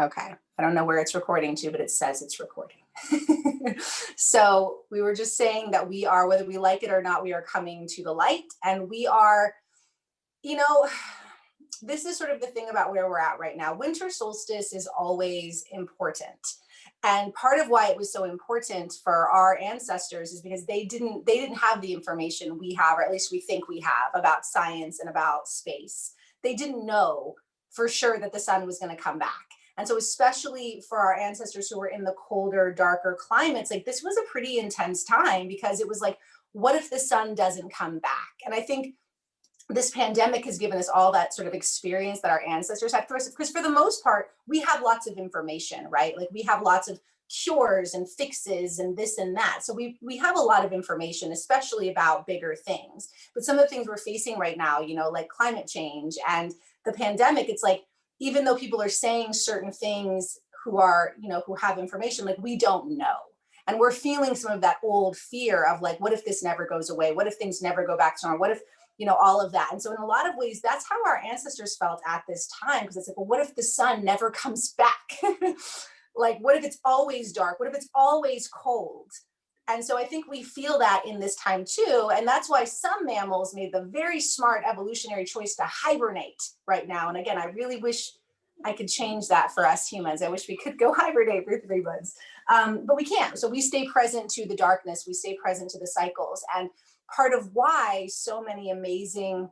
Okay. I don't know where it's recording to, but it says it's recording. So we were just saying that we are, whether we like it or not, we are coming to the light, and we are, you know, this is sort of the thing about where we're at right now. Winter solstice is always important. And part of why it was so important for our ancestors is because they didn't have the information we have, or at least we think we have, about science and about space. They didn't know for sure that the sun was going to come back. And so especially for our ancestors who were in the colder, darker climates, like this was a pretty intense time, because it was like, what if the sun doesn't come back? And I think this pandemic has given us all that sort of experience that our ancestors had first, because for the most part, we have lots of information, right? Like we have lots of cures and fixes and this and that. So we have a lot of information, especially about bigger things. But some of the things we're facing right now, like climate change and the pandemic, it's like, even though people are saying certain things who have information, like we don't know. And we're feeling some of that old fear of like, what if this never goes away? What if things never go back to normal? What if, all of that. And so in a lot of ways, that's how our ancestors felt at this time, because it's like, well, what if the sun never comes back? Like, what if it's always dark? What if it's always cold? And so I think we feel that in this time too. And that's why some mammals made the very smart evolutionary choice to hibernate right now. And again, I really wish I could change that for us humans. I wish we could go hibernate for 3 months, but we can't. So we stay present to the darkness. We stay present to the cycles. And part of why so many amazing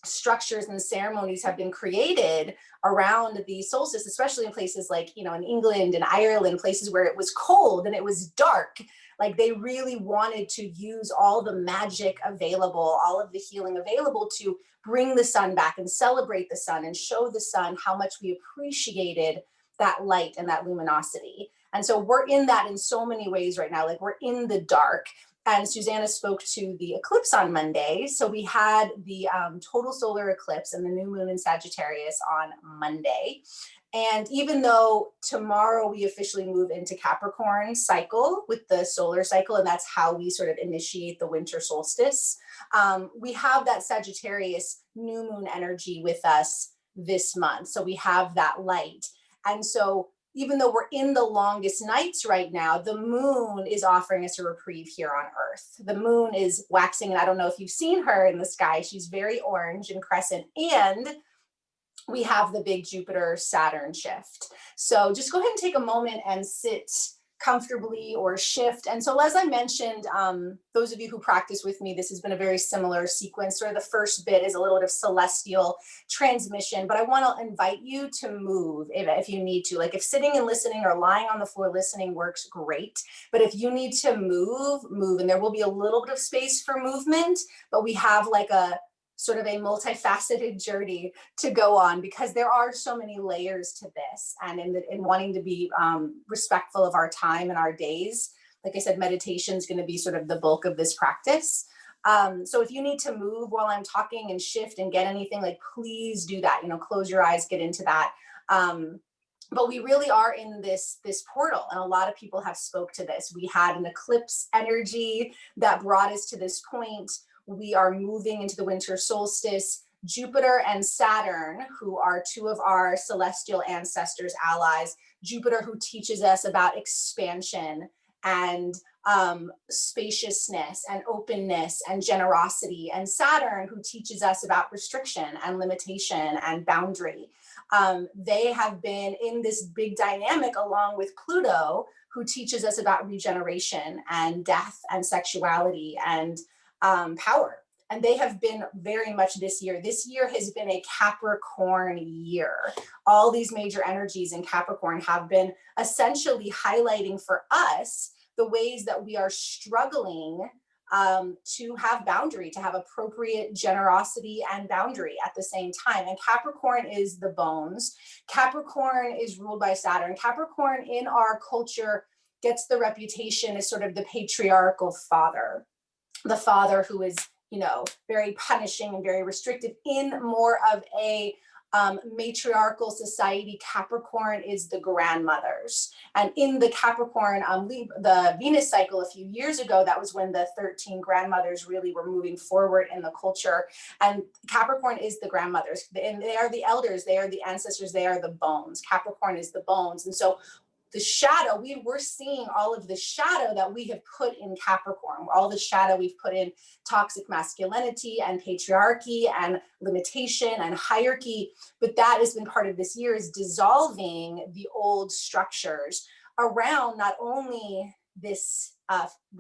structures and ceremonies have been created around the solstice, especially in places like, in England and Ireland, places where it was cold and it was dark. Like they really wanted to use all the magic available, all of the healing available to bring the sun back and celebrate the sun and show the sun how much we appreciated that light and that luminosity. And so we're in that in so many ways right now. Like we're in the dark. And Susanna spoke to the eclipse on Monday. So we had the total solar eclipse and the new moon in Sagittarius on Monday. And even though tomorrow we officially move into Capricorn cycle with the solar cycle, and that's how we sort of initiate the winter solstice, we have that Sagittarius new moon energy with us this month. So we have that light. And so even though we're in the longest nights right now, the moon is offering us a reprieve here on Earth. The moon is waxing, and I don't know if you've seen her in the sky. She's very orange and crescent, and we have the big Jupiter-Saturn shift. So just go ahead and take a moment and sit comfortably or shift. And so as I mentioned, those of you who practice with me, this has been a very similar sequence. Sort of the first bit is a little bit of celestial transmission, but I want to invite you to move if you need to. Like if sitting and listening or lying on the floor listening works, great. But if you need to move, and there will be a little bit of space for movement, but we have like a sort of a multifaceted journey to go on, because there are so many layers to this. And in wanting to be respectful of our time and our days, like I said, meditation is going to be sort of the bulk of this practice. So if you need to move while I'm talking and shift and get anything, like please do that, close your eyes, get into that. But we really are in this portal, and a lot of people have spoke to this. We had an eclipse energy that brought us to this point. We are moving into the winter solstice. Jupiter and Saturn, who are two of our celestial ancestors, allies. Jupiter, who teaches us about expansion and spaciousness and openness and generosity, and Saturn, who teaches us about restriction and limitation and boundary. They have been in this big dynamic along with Pluto, who teaches us about regeneration and death and sexuality and power. And they have been very much this year. This year has been a Capricorn year. All these major energies in Capricorn have been essentially highlighting for us the ways that we are struggling to have boundary, to have appropriate generosity and boundary at the same time. And Capricorn is the bones. Capricorn is ruled by Saturn. Capricorn in our culture gets the reputation as sort of the patriarchal father, the father who is, very punishing and very restrictive, in more of a Matriarchal society, Capricorn is the grandmothers. And in the Capricorn, the Venus cycle a few years ago, that was when the 13 grandmothers really were moving forward in the culture. And Capricorn is the grandmothers, and they are the elders, they are the ancestors, they are the bones. Capricorn is the bones. And so the shadow, we're seeing all of the shadow that we have put in Capricorn, all the shadow we've put in toxic masculinity and patriarchy and limitation and hierarchy. But that has been part of this year, is dissolving the old structures around not only this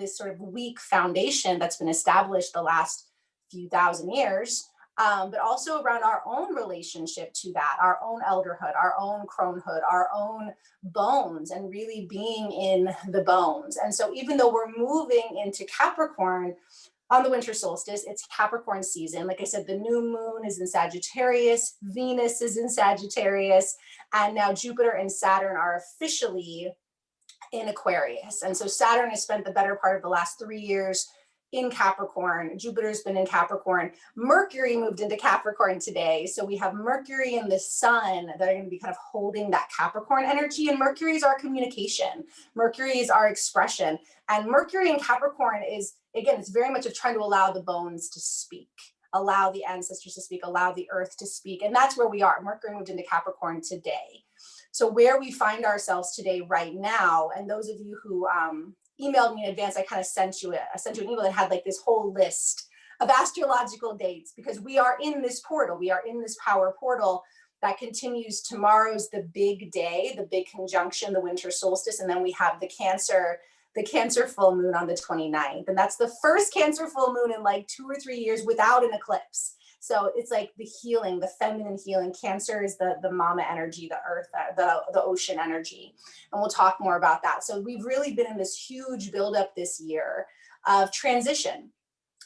sort of weak foundation that's been established the last few thousand years, but also around our own relationship to that, our own elderhood, our own cronehood, our own bones, and really being in the bones. And so even though we're moving into Capricorn on the winter solstice, it's Capricorn season. Like I said, the new moon is in Sagittarius, Venus is in Sagittarius, and now Jupiter and Saturn are officially in Aquarius. And so Saturn has spent the better part of the last 3 years in Capricorn. Jupiter's been in Capricorn. Mercury moved into Capricorn today. So we have Mercury and the sun that are going to be kind of holding that Capricorn energy. And Mercury is our communication. Mercury is our expression. And Mercury in Capricorn is, again, it's very much of trying to allow the bones to speak, allow the ancestors to speak, allow the earth to speak. And that's where we are. Mercury moved into Capricorn today. So where we find ourselves today right now, and those of you who emailed me in advance, I kind of sent you an email that had like this whole list of astrological dates, because we are in this portal, we are in this power portal that continues. Tomorrow's the big day, the big conjunction, the winter solstice, and then we have the Cancer full moon on the 29th. And that's the first Cancer full moon in like 2 or 3 years without an eclipse. So it's like the healing, the feminine healing. Cancer is the mama energy, the earth, the ocean energy. And we'll talk more about that. So we've really been in this huge buildup this year of transition.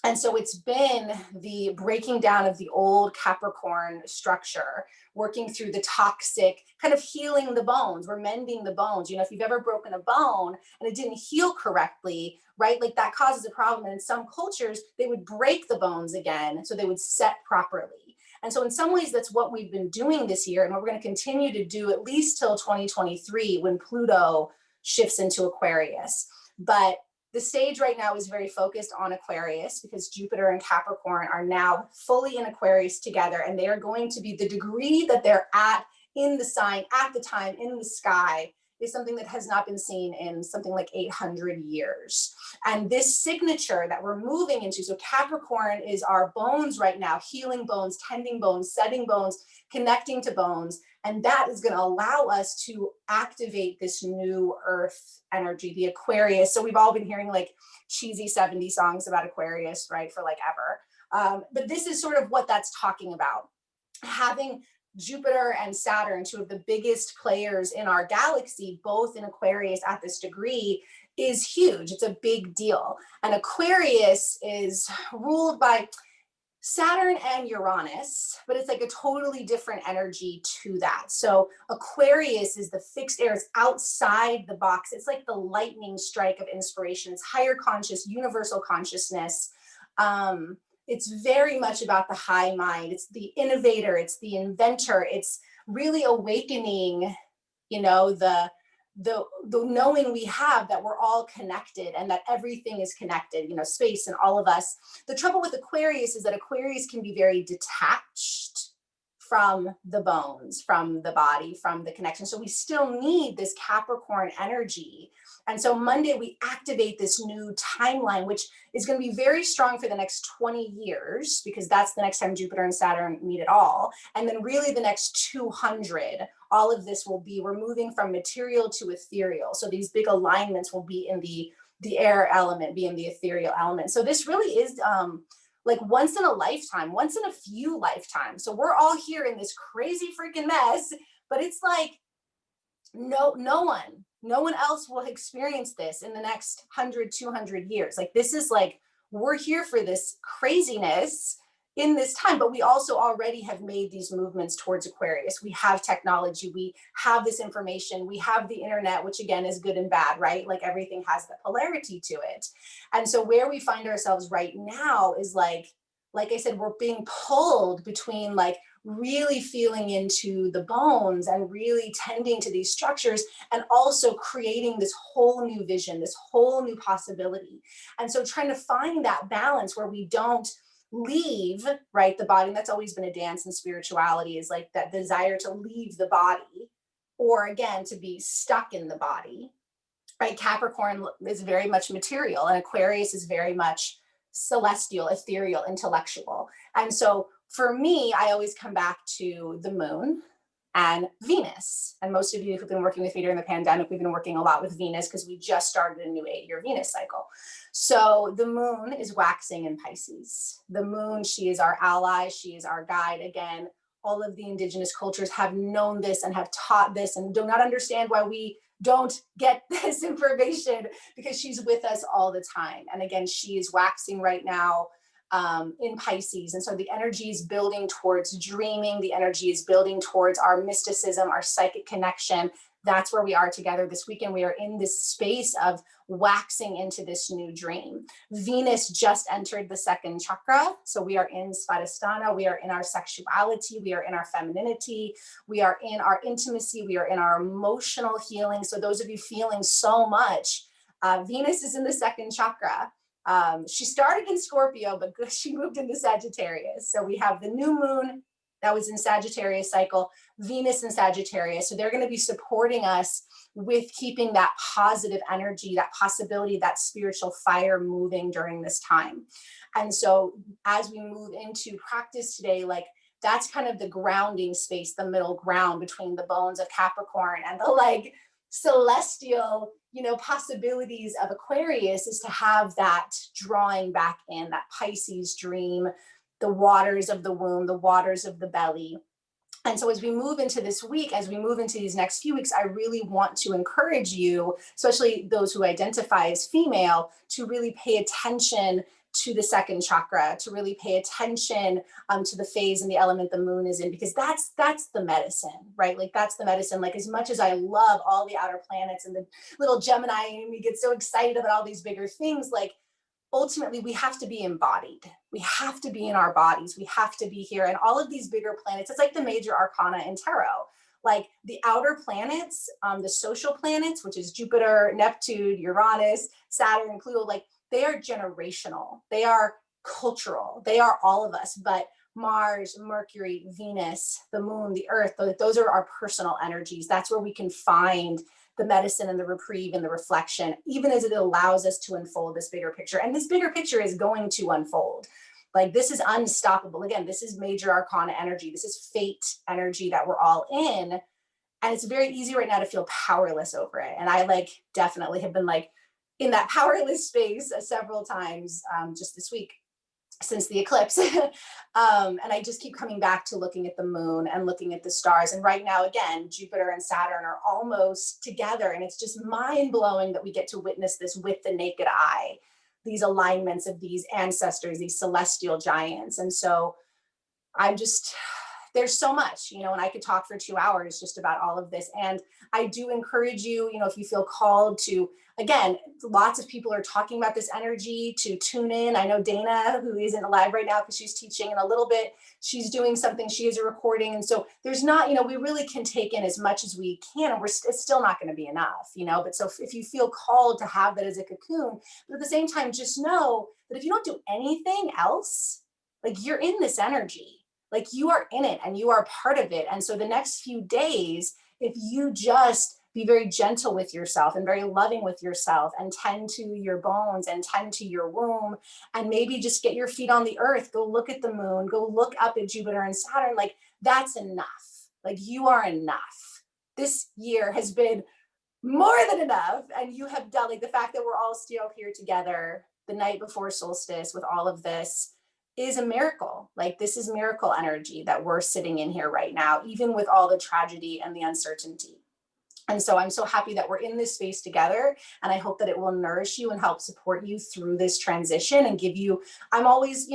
And so it's been the breaking down of the old Capricorn structure, working through the toxic, kind of healing the bones. We're mending the bones. You know, if you've ever broken a bone and it didn't heal correctly, right? Like that causes a problem. And in some cultures, they would break the bones again so they would set properly. And so in some ways, that's what we've been doing this year, and what we're going to continue to do at least till 2023, when Pluto shifts into Aquarius. But the stage right now is very focused on Aquarius, because Jupiter and Capricorn are now fully in Aquarius together, and they are going to be, the degree that they're at in the sign at the time in the sky is something that has not been seen in something like 800 years. And this signature that we're moving into, so Capricorn is our bones right now, healing bones, tending bones, setting bones, connecting to bones. And that is going to allow us to activate this new earth energy, the Aquarius. So we've all been hearing like cheesy 70s songs about Aquarius, right, for like ever. But this is sort of what that's talking about. Having Jupiter and Saturn, two of the biggest players in our galaxy, both in Aquarius at this degree, is huge. It's a big deal. And Aquarius is ruled by Saturn and Uranus, but it's like a totally different energy to that. So Aquarius is the fixed air. It's outside the box. It's like the lightning strike of inspiration. It's higher conscious, universal consciousness. It's very much about the high mind. It's the innovator. It's the inventor. It's really awakening, you know, the knowing we have that we're all connected and that everything is connected, you know, space and all of us. The trouble with Aquarius is that Aquarius can be very detached from the bones, from the body, from the connection. So we still need this Capricorn energy. And so Monday, we activate this new timeline, which is going to be very strong for the next 20 years, because that's the next time Jupiter and Saturn meet at all. And then really the next 200, all of this will be, we're moving from material to ethereal. So these big alignments will be in the air element, be in the ethereal element. So this really is like once in a lifetime, once in a few lifetimes. So we're all here in this crazy freaking mess, but it's like no one else will experience this in the next 100, 200 years. Like this is like, we're here for this craziness in this time, but we also already have made these movements towards Aquarius. We have technology, we have this information, we have the internet, which again is good and bad, right? Like everything has the polarity to it. And so where we find ourselves right now is like I said, we're being pulled between like really feeling into the bones and really tending to these structures, and also creating this whole new vision, this whole new possibility. And so trying to find that balance where we don't leave, right, the body. And that's always been a dance in spirituality, is like that desire to leave the body, or again, to be stuck in the body, right? Capricorn is very much material, and Aquarius is very much celestial, ethereal, intellectual. And so for me, I always come back to the moon and Venus. And most of you who've been working with me during the pandemic, we've been working a lot with Venus because we just started a new 8-year Venus cycle. So the moon is waxing in Pisces. The moon, she is our ally, she is our guide. Again, all of the indigenous cultures have known this and have taught this, and do not understand why we don't get this information, because she's with us all the time. And again, she is waxing right now in Pisces. And so the energy is building towards dreaming. The energy is building towards our mysticism, our psychic connection. That's where we are together this weekend. We are in this space of waxing into this new dream. Venus just entered the second chakra. So we are in Svadhisthana. We are in our sexuality. We are in our femininity. We are in our intimacy. We are in our emotional healing. So those of you feeling so much, Venus is in the second chakra. She started in Scorpio, but she moved into Sagittarius. So we have the new moon that was in Sagittarius cycle, Venus in Sagittarius. So they're going to be supporting us with keeping that positive energy, that possibility, that spiritual fire moving during this time. And so as we move into practice today, like that's kind of the grounding space, the middle ground between the bones of Capricorn and the like celestial, possibilities of Aquarius, is to have that drawing back in, that Pisces dream, the waters of the womb, the waters of the belly. And so as we move into this week, as we move into these next few weeks, I really want to encourage you, especially those who identify as female, to really pay attention to the second chakra, to really pay attention to the phase and the element the moon is in, because that's the medicine, right? Like that's the medicine. Like as much as I love all the outer planets and the little Gemini, and we get so excited about all these bigger things, like ultimately we have to be embodied. We have to be in our bodies. We have to be here. And all of these bigger planets, it's like the major arcana in tarot. Like the outer planets, the social planets, which is Jupiter, Neptune, Uranus, Saturn, Pluto, like they are generational. They are cultural. They are all of us. But Mars, Mercury, Venus, the moon, the earth, those are our personal energies. That's where we can find the medicine and the reprieve and the reflection, even as it allows us to unfold this bigger picture. And this bigger picture is going to unfold. Like this is unstoppable. Again, this is major arcana energy. This is fate energy that we're all in. And it's very easy right now to feel powerless over it. And I definitely have been in that powerless space several times just this week since the eclipse. And I just keep coming back to looking at the moon and looking at the stars. And right now, again, Jupiter and Saturn are almost together. And it's just mind blowing that we get to witness this with the naked eye, these alignments of these ancestors, these celestial giants. And so there's so much, and I could talk for 2 hours just about all of this. And I do encourage you, if you feel called to, again, lots of people are talking about this energy, to tune in. I know Dana, who isn't alive right now because she's teaching in a little bit, she's doing something, she is a recording. And so there's not, we really can take in as much as we can, and it's still not going to be enough, but so if you feel called to have that as a cocoon, but at the same time, just know that if you don't do anything else, you're in this energy. You are in it and you are part of it. And so the next few days, if you just be very gentle with yourself and very loving with yourself and tend to your bones and tend to your womb, and maybe just get your feet on the earth, go look at the moon, go look up at Jupiter and Saturn, that's enough. You are enough. This year has been more than enough. And you have done, the fact that we're all still here together the night before solstice with all of this is a miracle. This is miracle energy that we're sitting in here right now, even with all the tragedy and the uncertainty. And so I'm so happy that we're in this space together. And I hope that it will nourish you and help support you through this transition and give you, I'm always,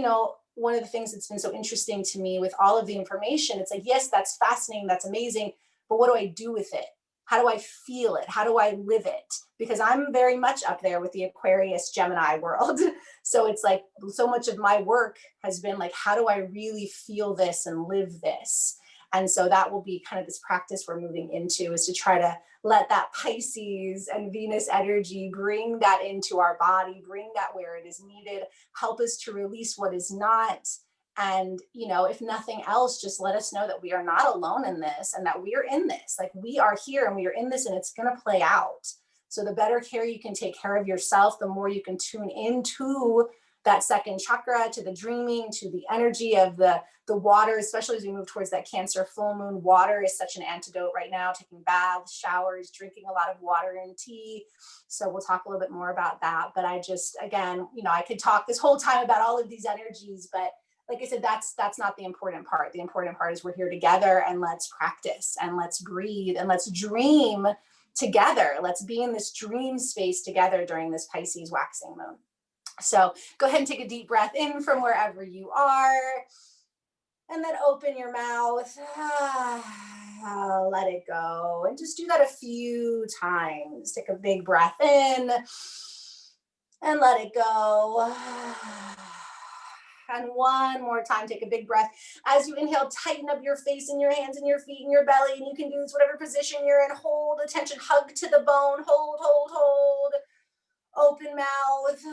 one of the things that's been so interesting to me with all of the information, it's yes, that's fascinating, that's amazing, but what do I do with it? How do I feel it? How do I live it? Because I'm very much up there with the Aquarius Gemini world. So it's like so much of my work has been like, how do I really feel this and live this? And so that will be kind of this practice we're moving into, is to try to let that Pisces and Venus energy, bring that into our body, bring that where it is needed, help us to release what is not. And, you know, if nothing else, just let us know that we are not alone in this, and that we are in this. Like, we are here and we are in this, and it's going to play out. So the better care you can take care of yourself, the more you can tune into that second chakra, to the dreaming, to the energy of the water, especially as we move towards that Cancer full moon. Water is such an antidote right now, taking baths, showers, drinking a lot of water and tea. So we'll talk a little bit more about that. But I just, again, you know, I could talk this whole time about all of these energies, but like I said, that's not the important part. The important part is we're here together, and let's practice, and let's breathe, and let's dream together. Let's be in this dream space together during this Pisces waxing moon. So go ahead and take a deep breath in from wherever you are, and then open your mouth. Let it go. And just do that a few times. Take a big breath in and let it go. And one more time, take a big breath. As you inhale, tighten up your face and your hands and your feet and your belly. And you can do this whatever position you're in. Hold attention, hug to the bone. Hold, hold, hold. Open mouth.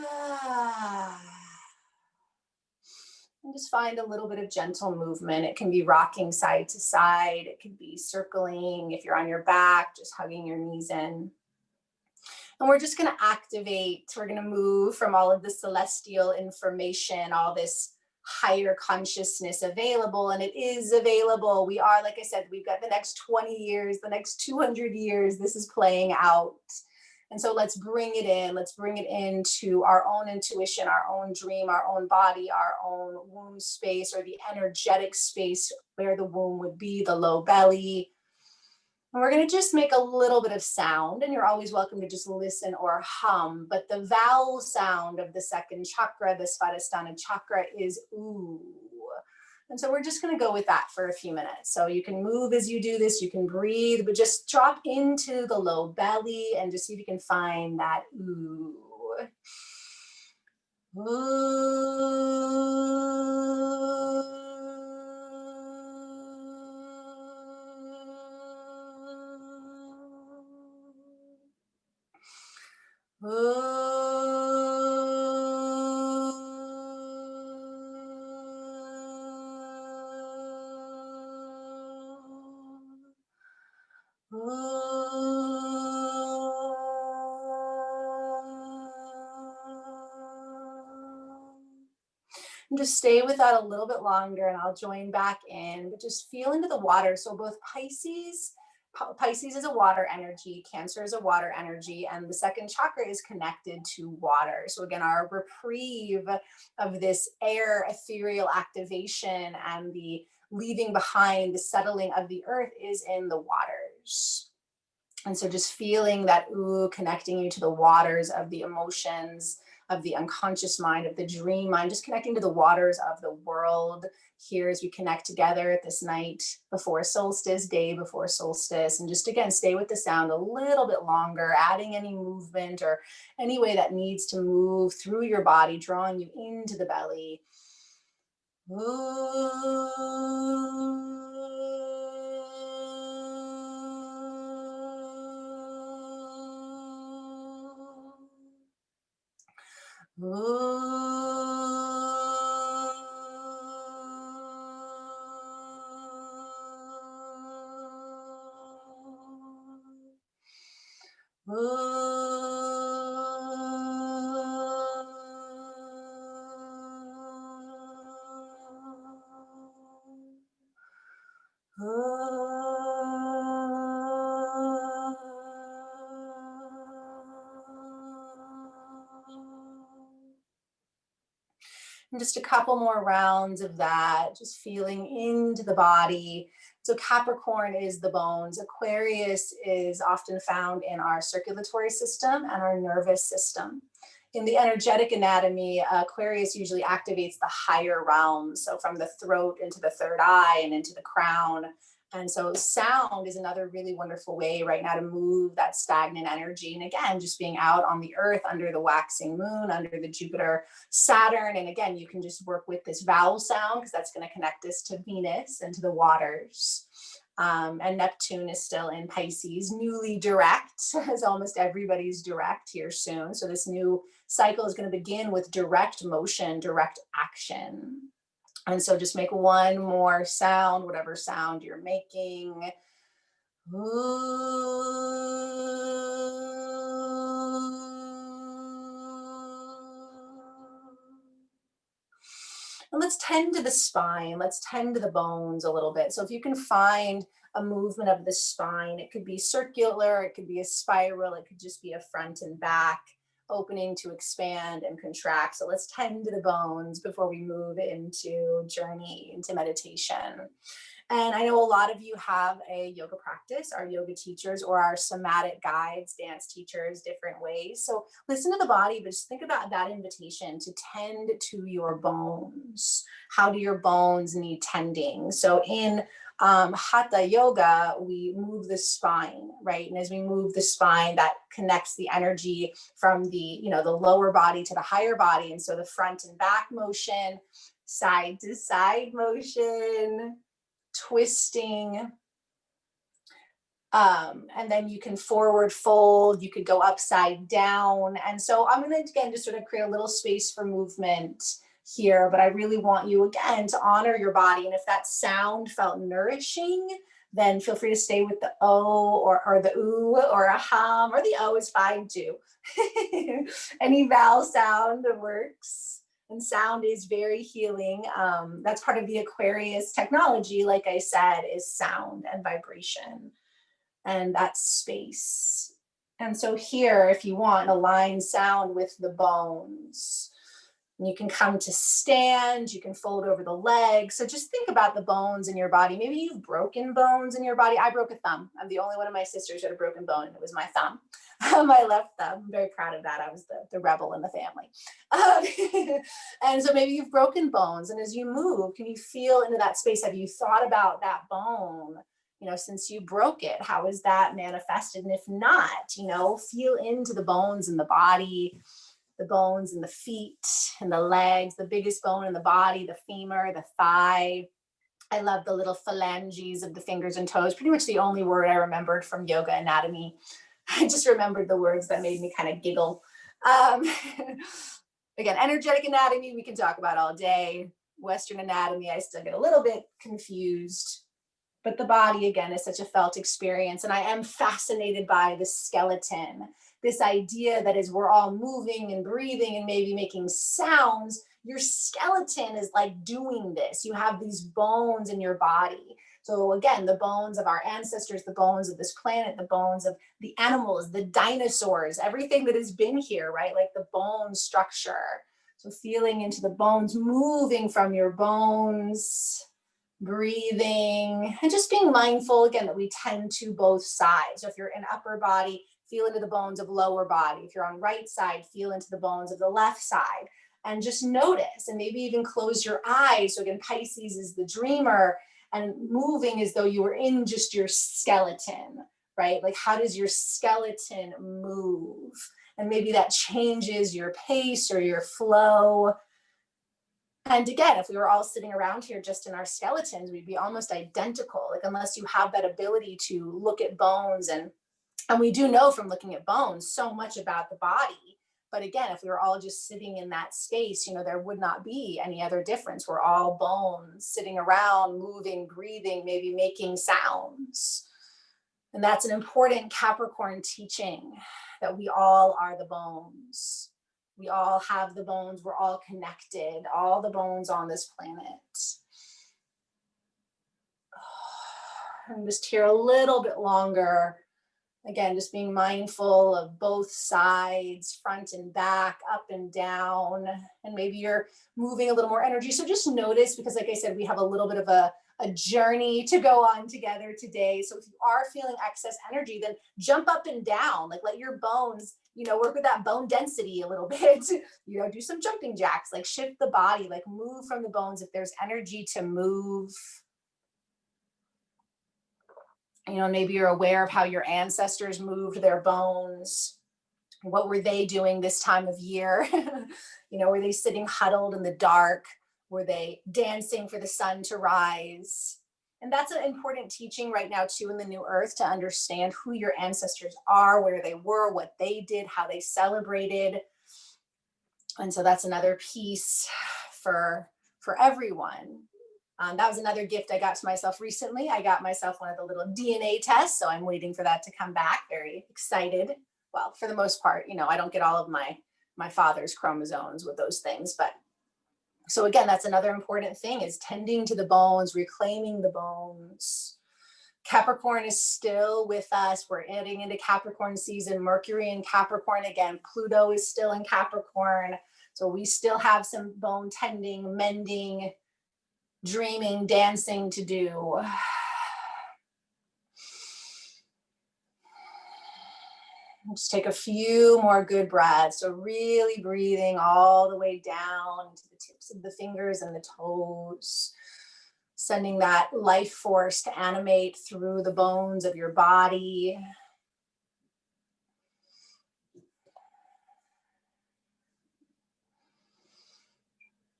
And just find a little bit of gentle movement. It can be rocking side to side. It can be circling. If you're on your back, just hugging your knees in. And we're just going to activate, we're going to move from all of the celestial information, all this higher consciousness available, and it is available. We are, like I said, we've got the next 20 years, the next 200 years, this is playing out. And so let's bring it in. Let's bring it into our own intuition, our own dream, our own body, our own womb space, or the energetic space where the womb would be, the low belly. And we're going to just make a little bit of sound, and you're always welcome to just listen or hum. But the vowel sound of the second chakra, the Svadhisthana chakra, is ooh. And so we're just going to go with that for a few minutes. So you can move as you do this, you can breathe, but just drop into the low belly and just see if you can find that ooh. Ooh. And just stay with that a little bit longer, and I'll join back in, but just feel into the water. So both Pisces is a water energy, Cancer is a water energy, and the second chakra is connected to water. So again, our reprieve of this air ethereal activation and the leaving behind, the settling of the earth, is in the waters. And so just feeling that ooh, connecting you to the waters of the emotions, of the unconscious mind, of the dream mind, just connecting to the waters of the world here as we connect together at this night before solstice, day before solstice. And just again, stay with the sound a little bit longer, adding any movement or any way that needs to move through your body, drawing you into the belly. Ooh. And just a couple more rounds of that, just feeling into the body. So Capricorn is the bones. Aquarius is often found in our circulatory system and our nervous system. In the energetic anatomy, Aquarius usually activates the higher realms. So from the throat into the third eye and into the crown. And so sound is another really wonderful way right now to move that stagnant energy. And again, just being out on the earth under the waxing moon, under the Jupiter, Saturn. And again, you can just work with this vowel sound because that's going to connect us to Venus and to the waters. And Neptune is still in Pisces, newly direct, as almost everybody's direct here soon. So this new cycle is going to begin with direct motion, direct action. And so just make one more sound, whatever sound you're making. And let's tend to the spine. Let's tend to the bones a little bit. So if you can find a movement of the spine, it could be circular, it could be a spiral, it could just be a front and back, opening to expand and contract. So let's tend to the bones before we move into journey, into meditation. And I know a lot of you have a yoga practice, our yoga teachers or our somatic guides, dance teachers, different ways. So listen to the body, but just think about that invitation to tend to your bones. How do your bones need tending? So in Hatha yoga, we move the spine, right? And as we move the spine, that connects the energy from the lower body to the higher body. And so the front and back motion, side to side motion, twisting, and then you can forward fold, you could go upside down. And so I'm going to, again, just sort of create a little space for movement here, but I really want you, again, to honor your body. And if that sound felt nourishing, then feel free to stay with the O or the oo or a hum, or the O is fine too. Any vowel sound works. And sound is very healing. That's part of the Aquarius technology, like I said, is sound and vibration. And that's space. And so here, if you want, align sound with the bones. And you can come to stand, you can fold over the legs. So just think about the bones in your body. Maybe you've broken bones in your body. I broke a thumb. I'm the only one of my sisters who had a broken bone, and it was my thumb, my left thumb. I'm very proud of that. I was the rebel in the family. And so maybe you've broken bones. And as you move, can you feel into that space? Have you thought about that bone? Since you broke it, how is that manifested? And if not, feel into the bones in the body, the bones in the feet and the legs, the biggest bone in the body, the femur, the thigh. I love the little phalanges of the fingers and toes. Pretty much the only word I remembered from yoga anatomy. I just remembered the words that made me kind of giggle. Again, energetic anatomy, we can talk about all day. Western anatomy, I still get a little bit confused. But the body, again, is such a felt experience. And I am fascinated by the skeleton, this idea that as we're all moving and breathing and maybe making sounds, your skeleton is like doing this. You have these bones in your body. So again, the bones of our ancestors, the bones of this planet, the bones of the animals, the dinosaurs, everything that has been here, right? Like the bone structure. So feeling into the bones, moving from your bones, breathing, and just being mindful, again, that we tend to both sides. So if you're in upper body, feel into the bones of lower body. If you're on right side, feel into the bones of the left side. And just notice, and maybe even close your eyes. So again, Pisces is the dreamer, and moving as though you were in just your skeleton, right? Like, how does your skeleton move? And maybe that changes your pace or your flow. And again, if we were all sitting around here just in our skeletons, we'd be almost identical, like unless you have that ability to look at bones. And we do know from looking at bones so much about the body. But again, if we were all just sitting in that space, there would not be any other difference. We're all bones sitting around, moving, breathing, maybe making sounds. And that's an important Capricorn teaching, that we all are the bones. We all have the bones. We're all connected, all the bones on this planet. I'm just here a little bit longer. Again, just being mindful of both sides, front and back, up and down, and maybe you're moving a little more energy. So just notice, because like I said, we have a little bit of a journey to go on together today. So if you are feeling excess energy, then jump up and down, like let your bones, work with that bone density a little bit, do some jumping jacks, like shift the body, like move from the bones if there's energy to move. You know, maybe you're aware of how your ancestors moved their bones. What were they doing this time of year? You know, were they sitting huddled in the dark? Were they dancing for the sun to rise? And that's an important teaching right now too in the new earth, to understand who your ancestors are, where they were, what they did, how they celebrated. And so that's another piece for everyone. That was another gift I got to myself recently. I got myself one of the little DNA tests, so I'm waiting for that to come back. Very excited. Well, for the most part, you know, I don't get all of my father's chromosomes with those things, but so again, that's another important thing, is tending to the bones, reclaiming the bones. Capricorn is still with us. We're heading into Capricorn season. Mercury in Capricorn again. Pluto is still in Capricorn. So we still have some bone tending, mending, dreaming, dancing to do. Just take a few more good breaths. So really breathing all the way down to the tips of the fingers and the toes, sending that life force to animate through the bones of your body.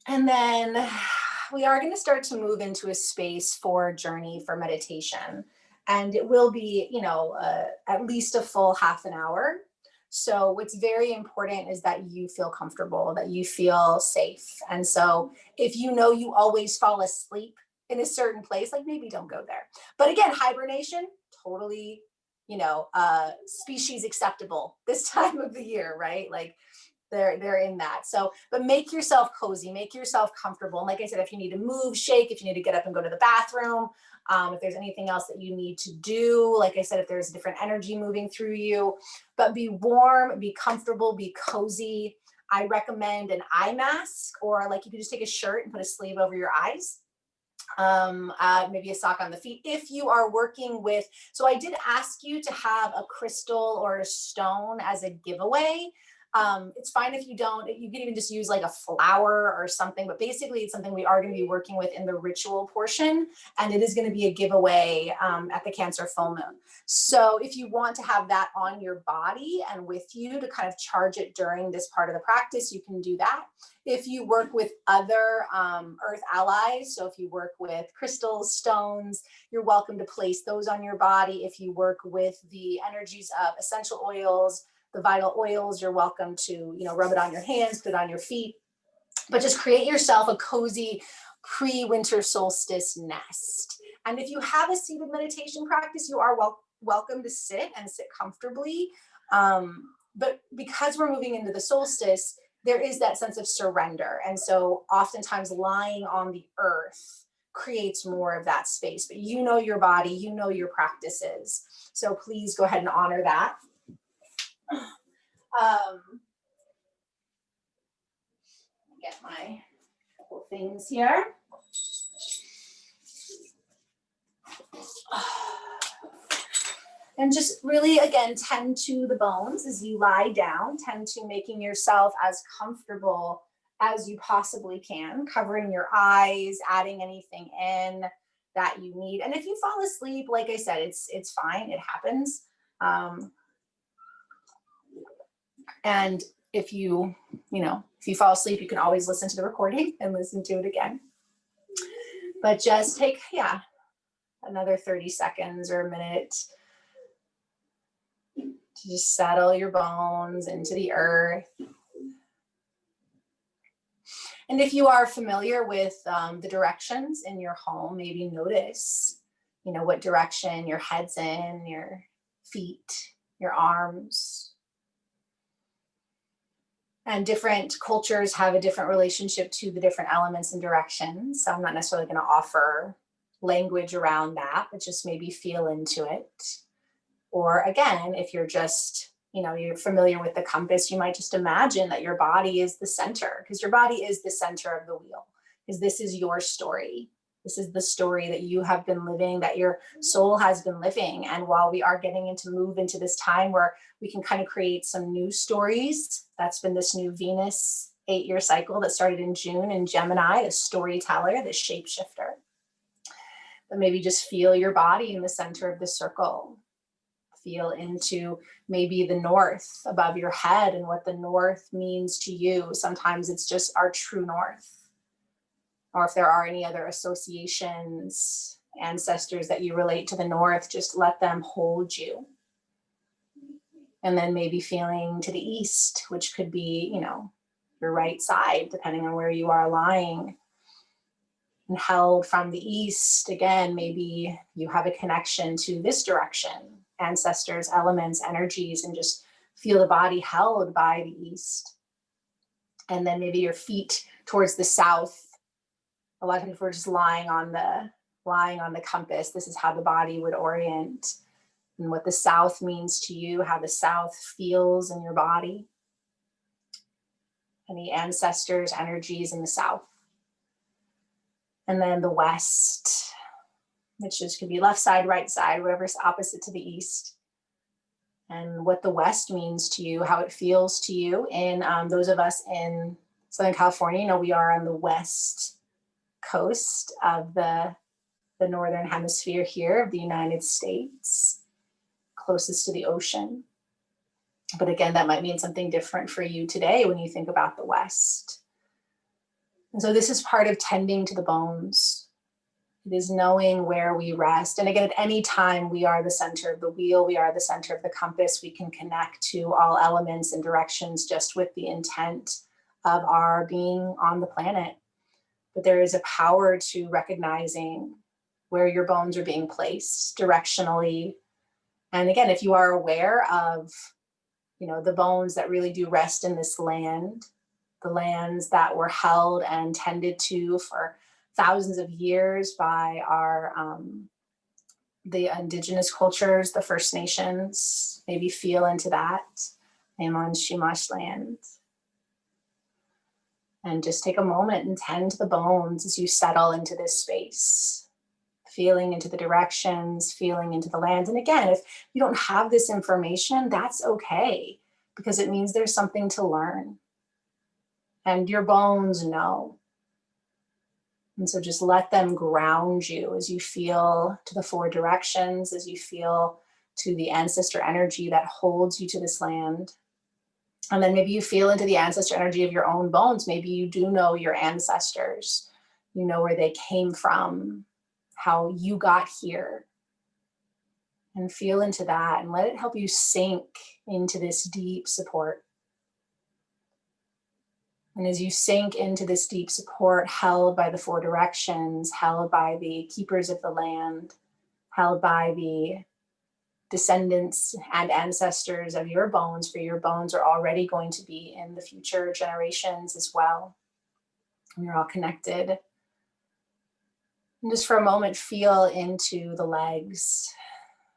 And then we are going to start to move into a space for journey, for meditation. And it will be, you know, at least a full half an hour. So what's very important is that you feel comfortable, that you feel safe. And so if you know you always fall asleep in a certain place, like maybe don't go there. But again, hibernation, totally, you know, species acceptable this time of the year, right? Like they're in that. So, but make yourself cozy, make yourself comfortable. And like I said, if you need to move, shake, if you need to get up and go to the bathroom, if there's anything else that you need to do, like I said, if there's a different energy moving through you, but be warm, be comfortable, be cozy. I recommend an eye mask, or like you could just take a shirt and put a sleeve over your eyes. Maybe a sock on the feet if you are working with. So I did ask you to have a crystal or a stone as a giveaway. It's fine if you don't. You can even just use like a flower or something, but basically it's something we are going to be working with in the ritual portion, and it is going to be a giveaway at the Cancer full moon. So if you want to have that on your body and with you to kind of charge it during this part of the practice, you can do that. If you work with other earth allies, so if you work with crystals, stones, you're welcome to place those on your body. If you work with the energies of essential oils, the vital oils, you're welcome to, you know, rub it on your hands, put it on your feet, but just create yourself a cozy pre-winter solstice nest. And if you have a seated meditation practice, you are welcome to sit and sit comfortably. But because we're moving into the solstice, there is that sense of surrender. And so oftentimes lying on the earth creates more of that space, but you know your body, you know your practices. So please go ahead and honor that. Get my couple things here. And just really, again, tend to the bones as you lie down, tend to making yourself as comfortable as you possibly can, covering your eyes, adding anything in that you need. And if you fall asleep, like I said, it's fine, it happens. And if you fall asleep, you can always listen to the recording and listen to it again. But just take, another 30 seconds or a minute to just settle your bones into the earth. And if you are familiar with the directions in your home, maybe notice, what direction your head's in, your feet, your arms. And different cultures have a different relationship to the different elements and directions. So I'm not necessarily going to offer language around that, but just maybe feel into it. Or again, if you're just, you're familiar with the compass, you might just imagine that your body is the center, because your body is the center of the wheel, because this is your story. This is the story that you have been living, that your soul has been living. And while we are getting move into this time where we can kind of create some new stories, that's been this new Venus 8-year cycle that started in June in Gemini, the storyteller, the shapeshifter. But maybe just feel your body in the center of the circle. Feel into maybe the north above your head and what the north means to you. Sometimes it's just our true north. Or if there are any other associations, ancestors that you relate to the north, just let them hold you. And then maybe feeling to the east, which could be, your right side, depending on where you are lying. And held from the east, again, maybe you have a connection to this direction, ancestors, elements, energies, and just feel the body held by the east. And then maybe your feet towards the south. A lot of people are just lying on the compass. This is how the body would orient, and what the south means to you, how the south feels in your body. Any ancestors, energies in the south. And then the west, which just could be left side, right side, whatever's opposite to the east. And what the west means to you, how it feels to you. And those of us in Southern California, we are on the west coast of the northern hemisphere here of the United States, closest to the ocean. But again, that might mean something different for you today when you think about the west. And so this is part of tending to the bones. It is knowing where we rest. And again, at any time, we are the center of the wheel. We are the center of the compass. We can connect to all elements and directions just with the intent of our being on the planet. But there is a power to recognizing where your bones are being placed directionally. And again, if you are aware of, the bones that really do rest in this land, the lands that were held and tended to for thousands of years by our the indigenous cultures, the First Nations, maybe feel into that. I'm on Chumash land. And just take a moment and tend to the bones as you settle into this space, feeling into the directions, feeling into the lands. And again, if you don't have this information, that's okay, because it means there's something to learn. And your bones know. And so just let them ground you as you feel to the four directions, as you feel to the ancestor energy that holds you to this land. And then maybe you feel into the ancestor energy of your own bones. Maybe you do know your ancestors. You know where they came from, how you got here. And feel into that and let it help you sink into this deep support. And as you sink into this deep support held by the four directions, held by the keepers of the land, held by the descendants and ancestors of your bones, for your bones are already going to be in the future generations as well. And you're all connected. And just for a moment, feel into the legs.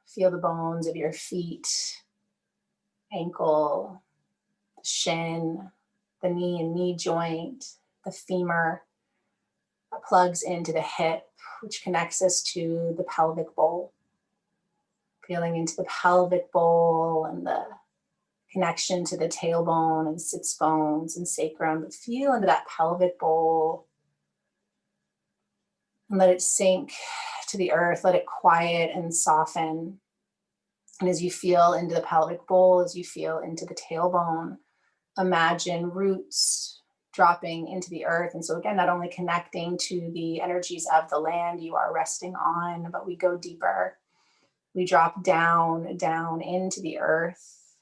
Feel the bones of your feet, ankle, shin, the knee and knee joint, the femur that plugs into the hip, which connects us to the pelvic bowl. Feeling into the pelvic bowl and the connection to the tailbone and sits bones and sacrum, but feel into that pelvic bowl and let it sink to the earth, let it quiet and soften. And as you feel into the pelvic bowl, as you feel into the tailbone, imagine roots dropping into the earth. And so again, not only connecting to the energies of the land you are resting on, but we go deeper. We drop down, down into the earth,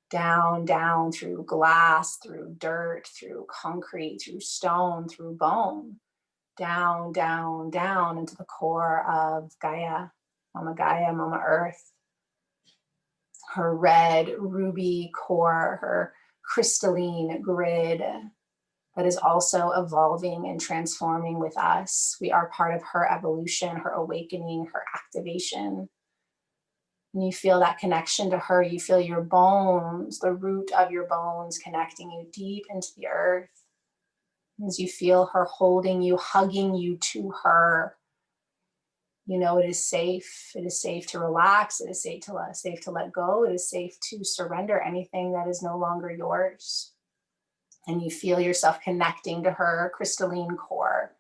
down, down through glass, through dirt, through concrete, through stone, through bone, down, down, down into the core of Gaia, Mama Earth. Her red ruby core, her crystalline grid that is also evolving and transforming with us. We are part of her evolution, her awakening, her activation. And you feel that connection to her. You feel your bones, the root of your bones connecting you deep into the earth. As you feel her holding you, hugging you to her, you know it is safe. It is safe to relax. It is safe to let go. It is safe to surrender anything that is no longer yours. And you feel yourself connecting to her crystalline core.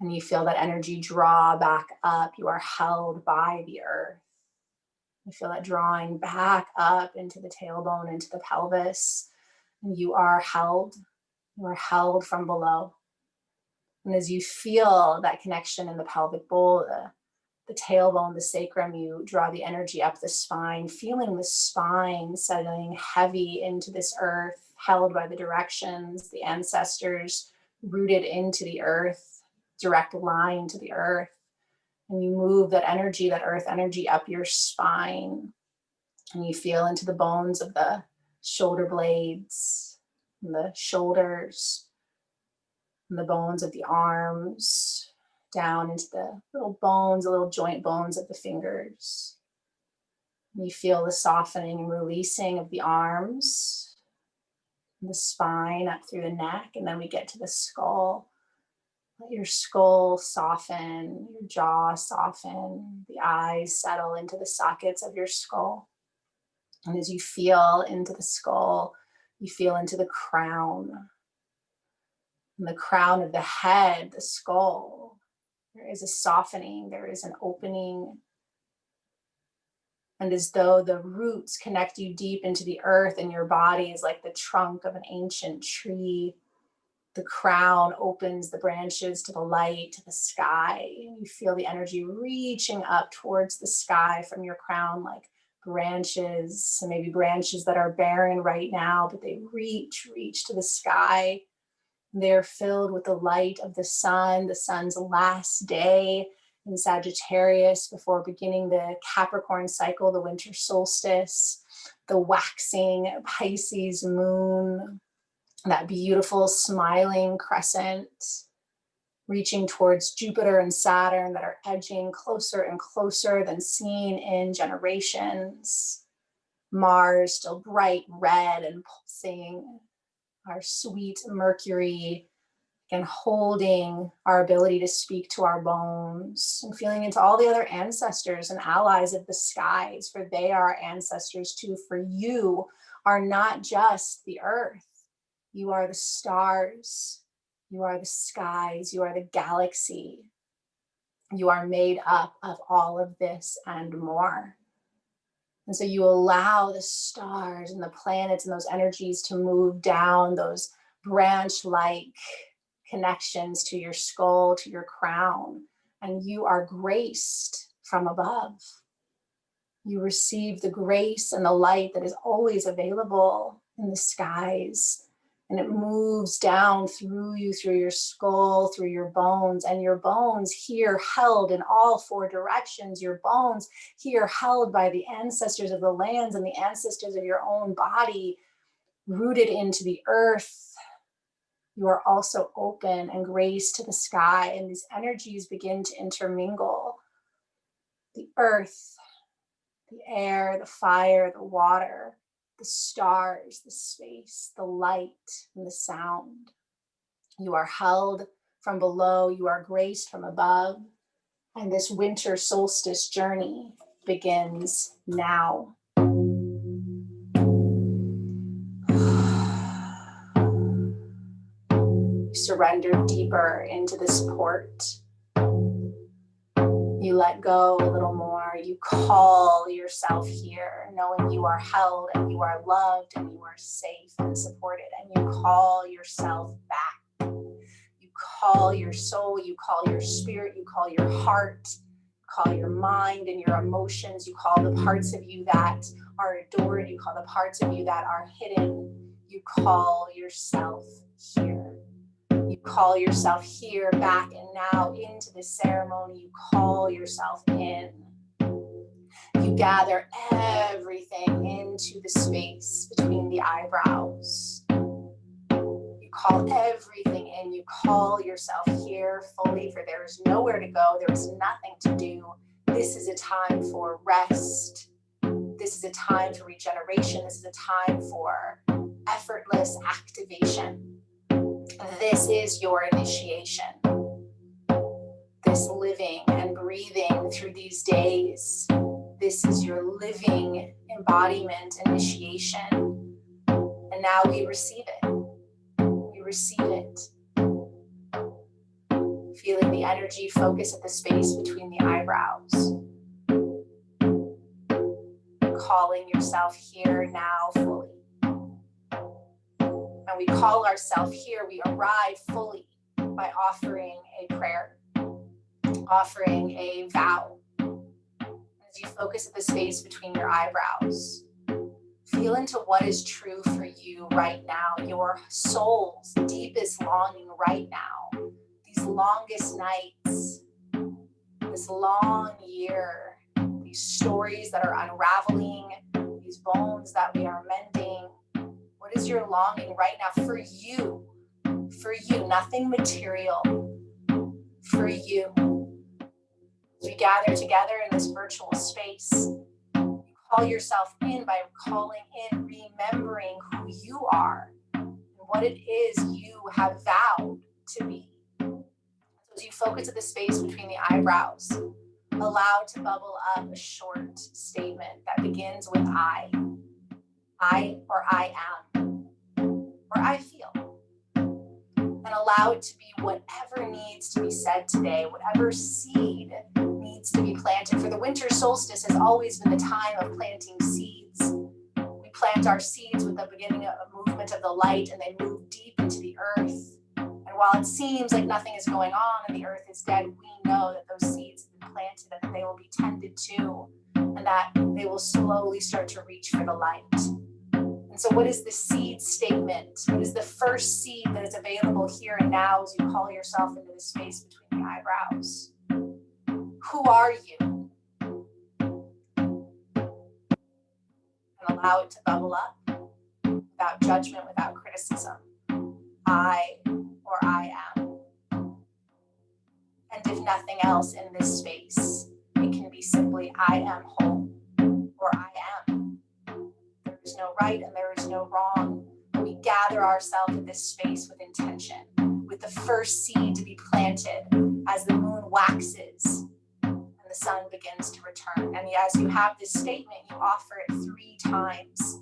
And you feel that energy draw back up. You are held by the earth. You feel that drawing back up into the tailbone, into the pelvis. And you are held. You are held from below. And as you feel that connection in the pelvic bowl, the tailbone, the sacrum, you draw the energy up the spine, feeling the spine settling heavy into this earth, held by the directions, the ancestors, rooted into the earth, direct line to the earth. And you move that energy, that earth energy up your spine. And you feel into the bones of the shoulder blades, and the shoulders, and the bones of the arms, down into the little bones, the little joint bones of the fingers. And you feel the softening and releasing of the arms, the spine up through the neck, and then we get to the skull. Let your skull soften, your jaw soften, the eyes settle into the sockets of your skull. And as you feel into the skull, you feel into the crown. And the crown of the head, the skull, there is a softening, there is an opening. And as though the roots connect you deep into the earth and your body is like the trunk of an ancient tree, the crown opens the branches to the light, to the sky. You feel the energy reaching up towards the sky from your crown, like branches, and maybe branches that are barren right now, but they reach to the sky. They're filled with the light of the sun's last day in Sagittarius before beginning the Capricorn cycle, the winter solstice, the waxing Pisces moon, that beautiful smiling crescent reaching towards Jupiter and Saturn that are edging closer and closer than seen in generations. Mars still bright red and pulsing, our sweet Mercury, and holding our ability to speak to our bones, and feeling into all the other ancestors and allies of the skies, for they are ancestors too. For you are not just the earth, you are the stars, you are the skies, you are the galaxy. You are made up of all of this and more. And so you allow the stars and the planets and those energies to move down those branch-like connections to your skull, to your crown, and you are graced from above. You receive the grace and the light that is always available in the skies, and it moves down through you, through your skull, through your bones, and your bones here held in all four directions, your bones here held by the ancestors of the lands and the ancestors of your own body, rooted into the earth. You are also open and graced to the sky, and these energies begin to intermingle. The earth, the air, the fire, the water, the stars, the space, the light, and the sound. You are held from below, you are graced from above, and this winter solstice journey begins now. Surrender deeper into this port. You let go a little more. You call yourself here, knowing you are held and you are loved and you are safe and supported. And you call yourself back. You call your soul, you call your spirit, you call your heart, you call your mind and your emotions. You call the parts of you that are adored. You call the parts of you that are hidden. You call yourself here. You call yourself here, back and now into this ceremony. You call yourself in. You gather everything into the space between the eyebrows. You call everything in. You call yourself here fully, for there is nowhere to go. There is nothing to do. This is a time for rest. This is a time for regeneration. This is a time for effortless activation. This is your initiation. This living and breathing through these days. This is your living embodiment, initiation. And now we receive it. We receive it. Feeling the energy focus at the space between the eyebrows. Calling yourself here now fully. And we call ourselves here, we arrive fully by offering a prayer, offering a vow. As you focus at the space between your eyebrows, feel into what is true for you right now, your soul's deepest longing right now, these longest nights, this long year, these stories that are unraveling, these bones that we are mending. What is your longing right now for you? For you, nothing material, for you. As we gather together in this virtual space, you call yourself in by calling in, remembering who you are and what it is you have vowed to be. So as you focus at the space between the eyebrows, allow to bubble up a short statement that begins with I or I am, or I feel. And allow it to be whatever needs to be said today, whatever seed needs to be planted. For the winter solstice has always been the time of planting seeds. We plant our seeds with the beginning of a movement of the light, and they move deep into the earth. And while it seems like nothing is going on and the earth is dead, we know that those seeds have been planted and that they will be tended to, and that they will slowly start to reach for the light. And so what is the seed statement? What is the first seed that is available here and now as you call yourself into the space between the eyebrows? Who are you? And allow it to bubble up without judgment, without criticism. I or I am. And if nothing else in this space, it can be simply I am whole or I am. There is no right and there is no wrong. And we gather ourselves in this space with intention, with the first seed to be planted as the moon waxes and the sun begins to return. And as you have this statement, you offer it 3 times,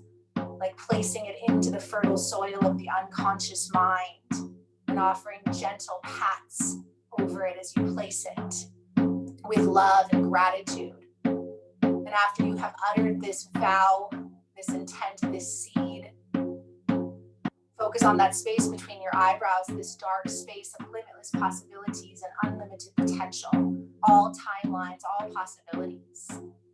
like placing it into the fertile soil of the unconscious mind and offering gentle pats over it as you place it with love and gratitude. And after you have uttered this vow, this intent, this seed, focus on that space between your eyebrows, this dark space of limitless possibilities and unlimited potential, all timelines, all possibilities.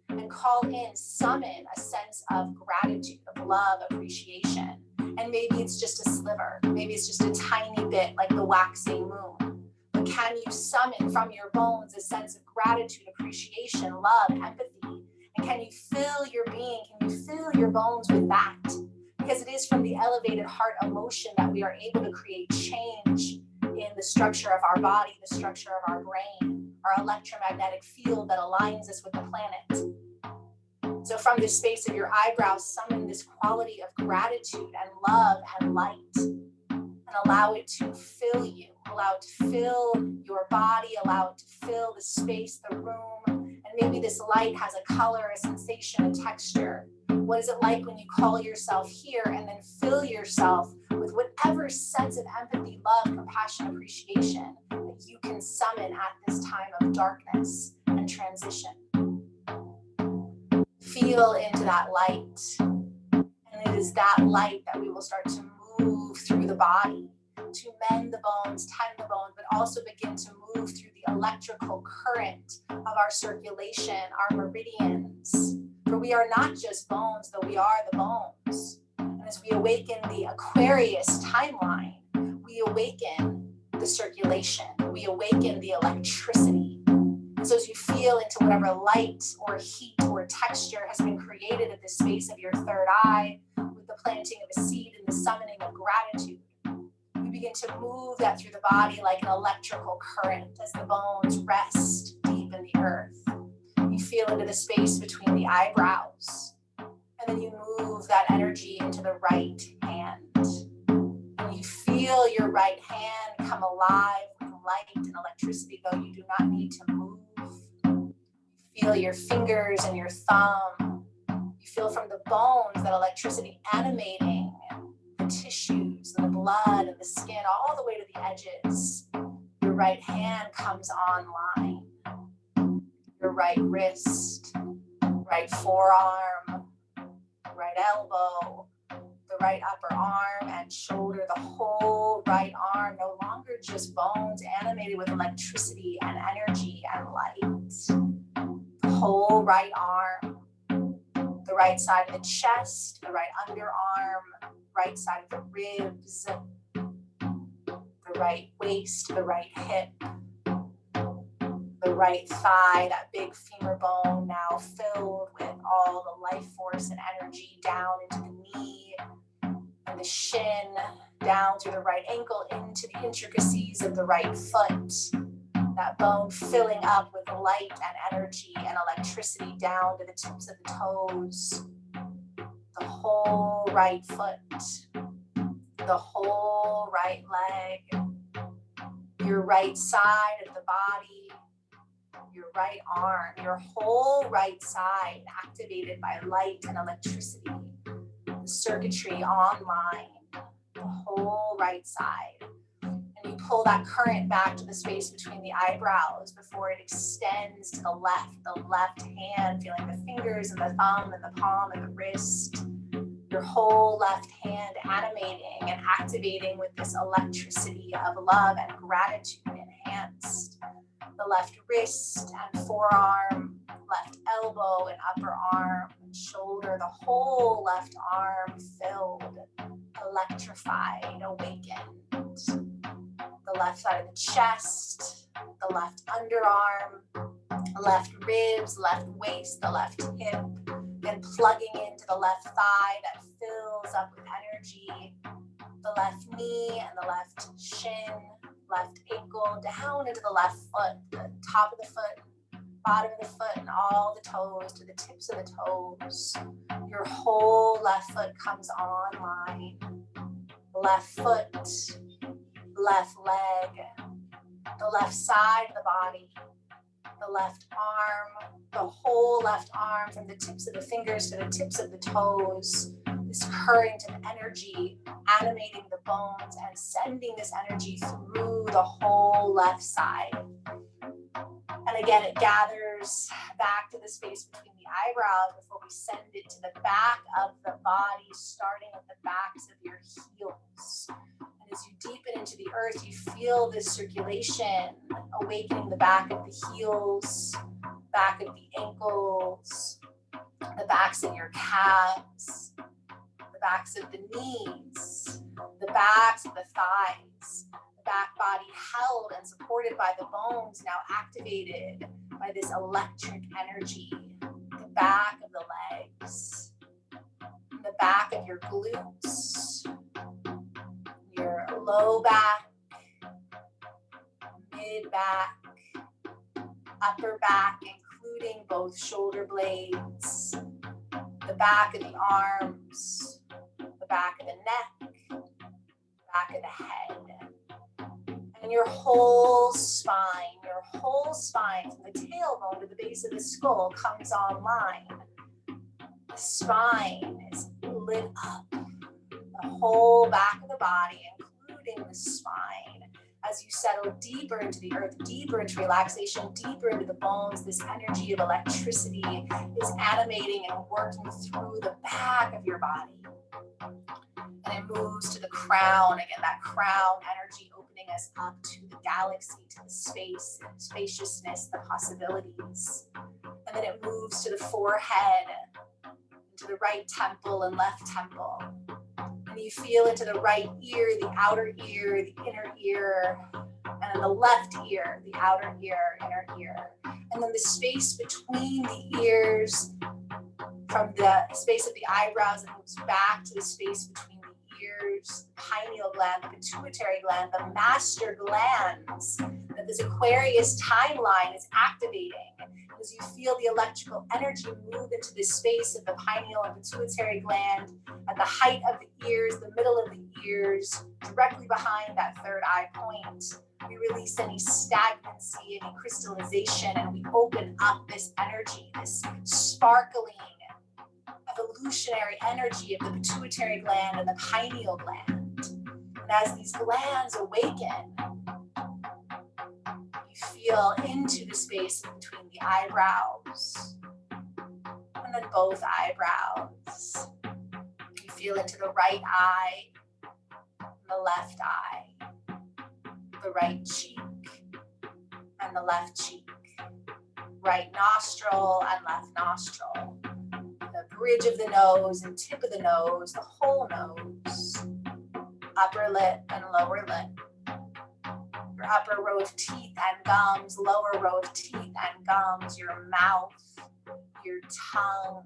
And call in, summon a sense of gratitude, of love, appreciation. And maybe it's just a sliver. Maybe it's just a tiny bit like the waxing moon. But can you summon from your bones a sense of gratitude, appreciation, love, empathy? And can you fill your being, can you fill your bones with that? Because it is from the elevated heart emotion that we are able to create change in the structure of our body, the structure of our brain, our electromagnetic field that aligns us with the planet. So from the space of your eyebrows, summon this quality of gratitude and love and light, and allow it to fill you, allow it to fill your body, allow it to fill the space, the room, and maybe this light has a color, a sensation, a texture. What is it like when you call yourself here and then fill yourself with whatever sense of empathy, love, compassion, appreciation that you can summon at this time of darkness and transition? Feel into that light. And it is that light that we will start to move through the body, to mend the bones, tend the bones, but also begin to move through the electrical current of our circulation, our meridians. For we are not just bones, though we are the bones. And as we awaken the Aquarius timeline, we awaken the circulation, we awaken the electricity. And so as you feel into whatever light or heat or texture has been created at the space of your third eye, with the planting of a seed and the summoning of gratitude, you begin to move that through the body like an electrical current as the bones rest deep in the earth. You feel into the space between the eyebrows, and then you move that energy into the right hand. And you feel your right hand come alive with light and electricity, though you do not need to move. You feel your fingers and your thumb. You feel from the bones that electricity animating the tissues and the blood and the skin all the way to the edges. Your right hand comes online. Your right wrist, right forearm, right elbow, the right upper arm and shoulder, the whole right arm, no longer just bones, animated with electricity and energy and light. The whole right arm, the right side of the chest, the right underarm, right side of the ribs, the right waist, the right hip, the right thigh, that big femur bone now filled with all the life force and energy down into the knee and the shin, down through the right ankle into the intricacies of the right foot. That bone filling up with light and energy and electricity down to the tips of the toes. The whole right foot, the whole right leg, your right side of the body, your right arm, your whole right side activated by light and electricity, the circuitry online, the whole right side. And you pull that current back to the space between the eyebrows before it extends to the left hand, feeling the fingers and the thumb and the palm and the wrist. Your whole left hand animating and activating with this electricity of love and gratitude enhanced. The left wrist and forearm, left elbow and upper arm and shoulder, the whole left arm filled, electrified, awakened. The left side of the chest, the left underarm, left ribs, left waist, the left hip, and plugging into the left thigh that fills up with energy, the left knee and the left shin, left ankle, down into the left foot, the top of the foot, bottom of the foot, and all the toes to the tips of the toes. Your whole left foot comes online. Left foot, left leg, the left side of the body, the left arm, the whole left arm from the tips of the fingers to the tips of the toes. This current of energy animating the bones and sending this energy through the whole left side. And again, it gathers back to the space between the eyebrows before we send it to the back of the body, starting at the backs of your heels. And as you deepen into the earth, you feel this circulation awakening the back of the heels, back of the ankles, the backs of your calves, the backs of the knees, the backs of the thighs, the back body held and supported by the bones, now activated by this electric energy, the back of the legs, the back of your glutes, your low back, mid back, upper back, including both shoulder blades, the back of the arms, the back of the neck, the back of the head, and your whole spine from the tailbone to the base of the skull comes online. The spine is lit up, the whole back of the body, including the spine. As you settle deeper into the earth, deeper into relaxation, deeper into the bones, this energy of electricity is animating and working through the back of your body. And it moves to the crown, again, that crown energy opening us up to the galaxy, to the space, and spaciousness, the possibilities. And then it moves to the forehead, into the right temple and left temple. And you feel into the right ear, the outer ear, the inner ear, and then the left ear, the outer ear, inner ear. And then the space between the ears, from the space of the eyebrows, it moves back to the space between the ears, the pineal gland, the pituitary gland, the master glands that this Aquarius timeline is activating. As you feel the electrical energy move into the space of the pineal and pituitary gland at the height of the ears, the middle of the ears, directly behind that third eye point. We release any stagnancy, any crystallization, and we open up this energy, this sparkling, evolutionary energy of the pituitary gland and the pineal gland. And as these glands awaken, feel into the space between the eyebrows, and then both eyebrows. You feel into the right eye, the left eye, the right cheek, and the left cheek, right nostril and left nostril, the bridge of the nose and tip of the nose, the whole nose, upper lip and lower lip, your upper row of teeth and gums, lower row of teeth and gums, your mouth, your tongue.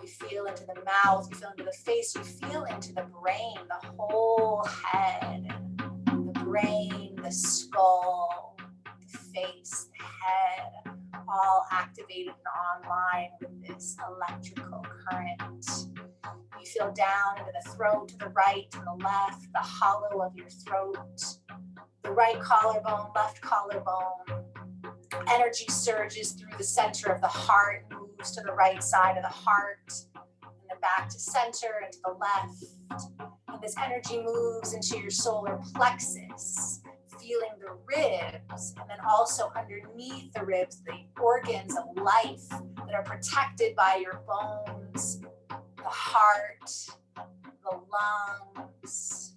You feel into the mouth, you feel into the face, you feel into the brain, the whole head, the brain, the skull, the face, the head, all activated and online with this electrical current. You feel down into the throat, to the right and the left, the hollow of your throat, the right collarbone, left collarbone. Energy surges through the center of the heart, moves to the right side of the heart, and then back to center and to the left. And this energy moves into your solar plexus, feeling the ribs, and then also underneath the ribs, the organs of life that are protected by your bones, the heart, the lungs,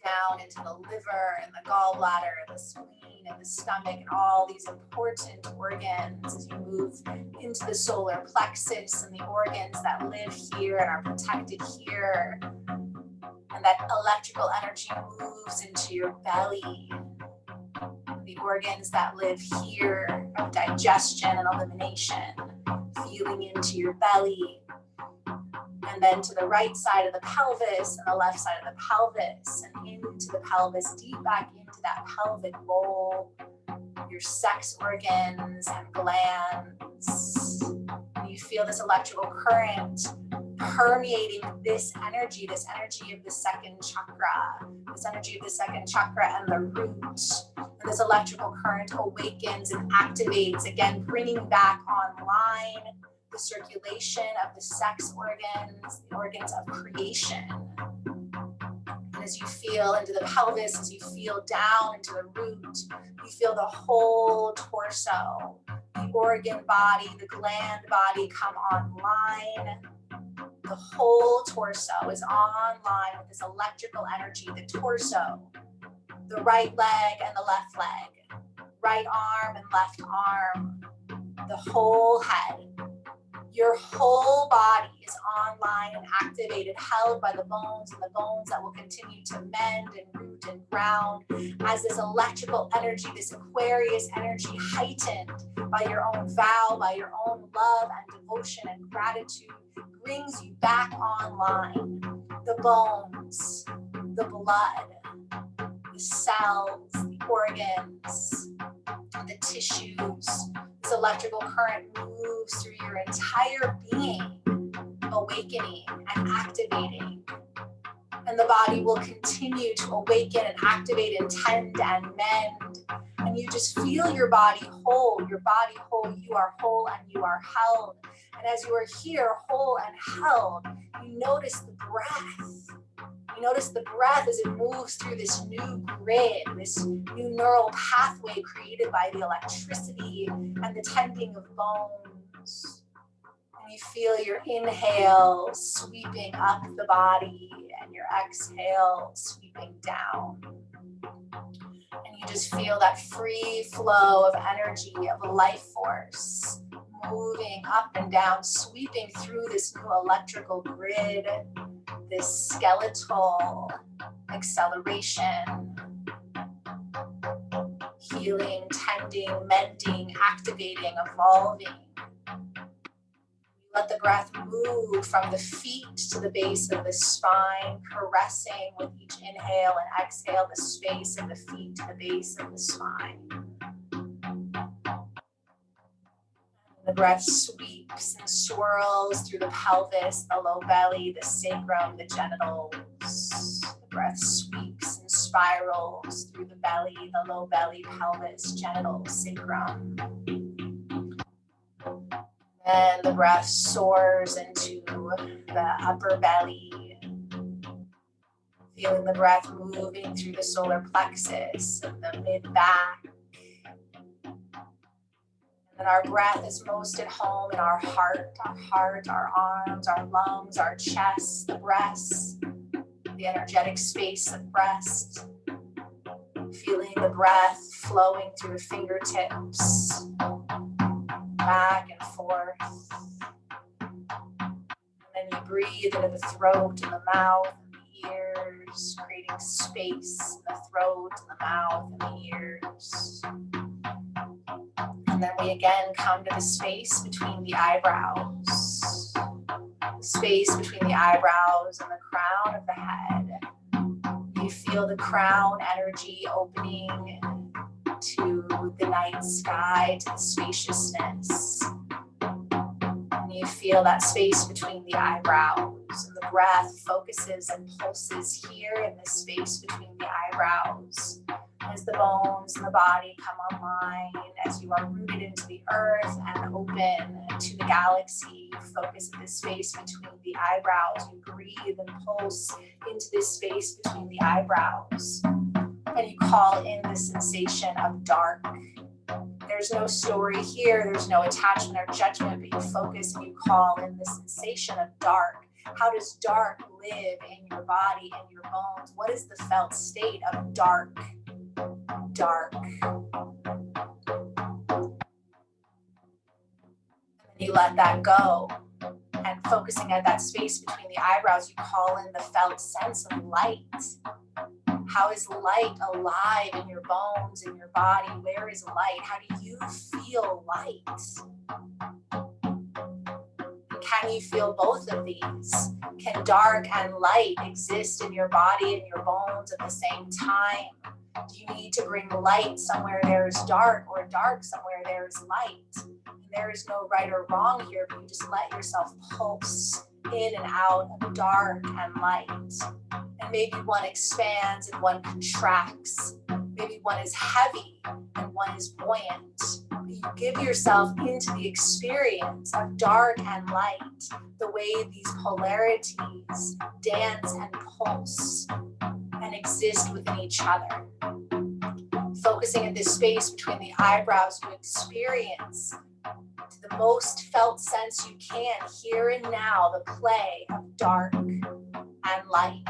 down into the liver and the gallbladder, the spleen and the stomach, and all these important organs as you move into the solar plexus and the organs that live here and are protected here. And that electrical energy moves into your belly, the organs that live here of digestion and elimination, feeling into your belly. And then to the right side of the pelvis and the left side of the pelvis, and into the pelvis, deep back into that pelvic bowl, your sex organs and glands. And you feel this electrical current permeating this energy of the second chakra, this energy of the second chakra and the root. And this electrical current awakens and activates, again, bringing back online the circulation of the sex organs, the organs of creation. And as you feel into the pelvis, as you feel down into the root, you feel the whole torso, the organ body, the gland body come online. The whole torso is online with this electrical energy, the torso, the right leg and the left leg, right arm and left arm, the whole head. Your whole body is online and activated, held by the bones, and the bones that will continue to mend and root and ground as this electrical energy, this Aquarius energy, heightened by your own vow, by your own love and devotion and gratitude, brings you back online. The bones, the blood, the cells, the organs, the tissues. This electrical current moves through your entire being, awakening and activating. And the body will continue to awaken and activate and tend and mend. And you just feel your body whole, you are whole and you are held. And as you are here, whole and held, you notice the breath. You notice the breath as it moves through this new grid, this new neural pathway created by the electricity and the tending of bones. And you feel your inhale sweeping up the body and your exhale sweeping down. And you just feel that free flow of energy, of life force, moving up and down, sweeping through this new electrical grid, this skeletal acceleration, healing, tending, mending, activating, evolving. Let the breath move from the feet to the base of the spine, caressing with each inhale and exhale the space of the feet to the base of the spine. The breath sweeps and swirls through the pelvis, the low belly, the sacrum, the genitals. The breath sweeps and spirals through the belly, the low belly, pelvis, genitals, sacrum. And the breath soars into the upper belly, Feeling the breath moving through the solar plexus and the mid-back. And our breath is most at home in our heart, our arms, our lungs, our chest, the breast, the energetic space of breast. Feeling the breath flowing through the fingertips, back and forth. And then you breathe into the throat and the mouth and the ears, creating space in the throat and the mouth and the ears. And then we again come to the space between the eyebrows. The space between the eyebrows and the crown of the head. You feel the crown energy opening to the night sky, to the spaciousness. And you feel that space between the eyebrows, and the breath focuses and pulses here in the space between the eyebrows. As the bones and the body come online, as you are rooted into the earth and open to the galaxy, you focus in this space between the eyebrows. You breathe and pulse into this space between the eyebrows. And you call in the sensation of dark. There's no story here, there's no attachment or judgment, but you focus and you call in the sensation of dark. How does dark live in your body and your bones? What is the felt state of dark? Dark. And you let that go. And focusing at that space between the eyebrows, you call in the felt sense of light. How is light alive in your bones, in your body? Where is light? How do you feel light? Can you feel both of these? Can dark and light exist in your body and your bones at the same time? Do you need to bring light somewhere there's dark, or dark somewhere there's light? And there is no right or wrong here, but you just let yourself pulse in and out of dark and light. And maybe one expands and one contracts. Maybe one is heavy and one is buoyant. But you give yourself into the experience of dark and light, the way these polarities dance and pulse and exist within each other. Focusing at this space between the eyebrows, you experience to the most felt sense you can, here and now, the play of dark and light.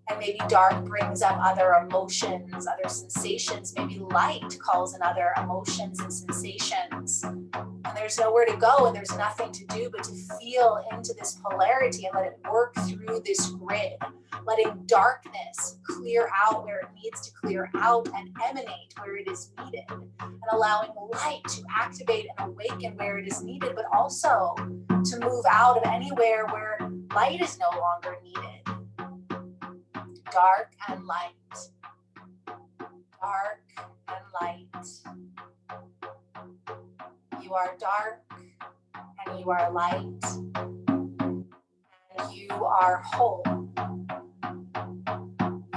And maybe dark brings up other emotions, other sensations. Maybe light calls in other emotions and sensations. And there's nowhere to go and there's nothing to do but to feel into this polarity and let it work through this grid, letting darkness clear out where it needs to clear out and emanate where it is needed, and allowing light to activate and awaken where it is needed, but also to move out of anywhere where light is no longer needed. Dark and light. Dark and light. You are dark and you are light. And you are whole.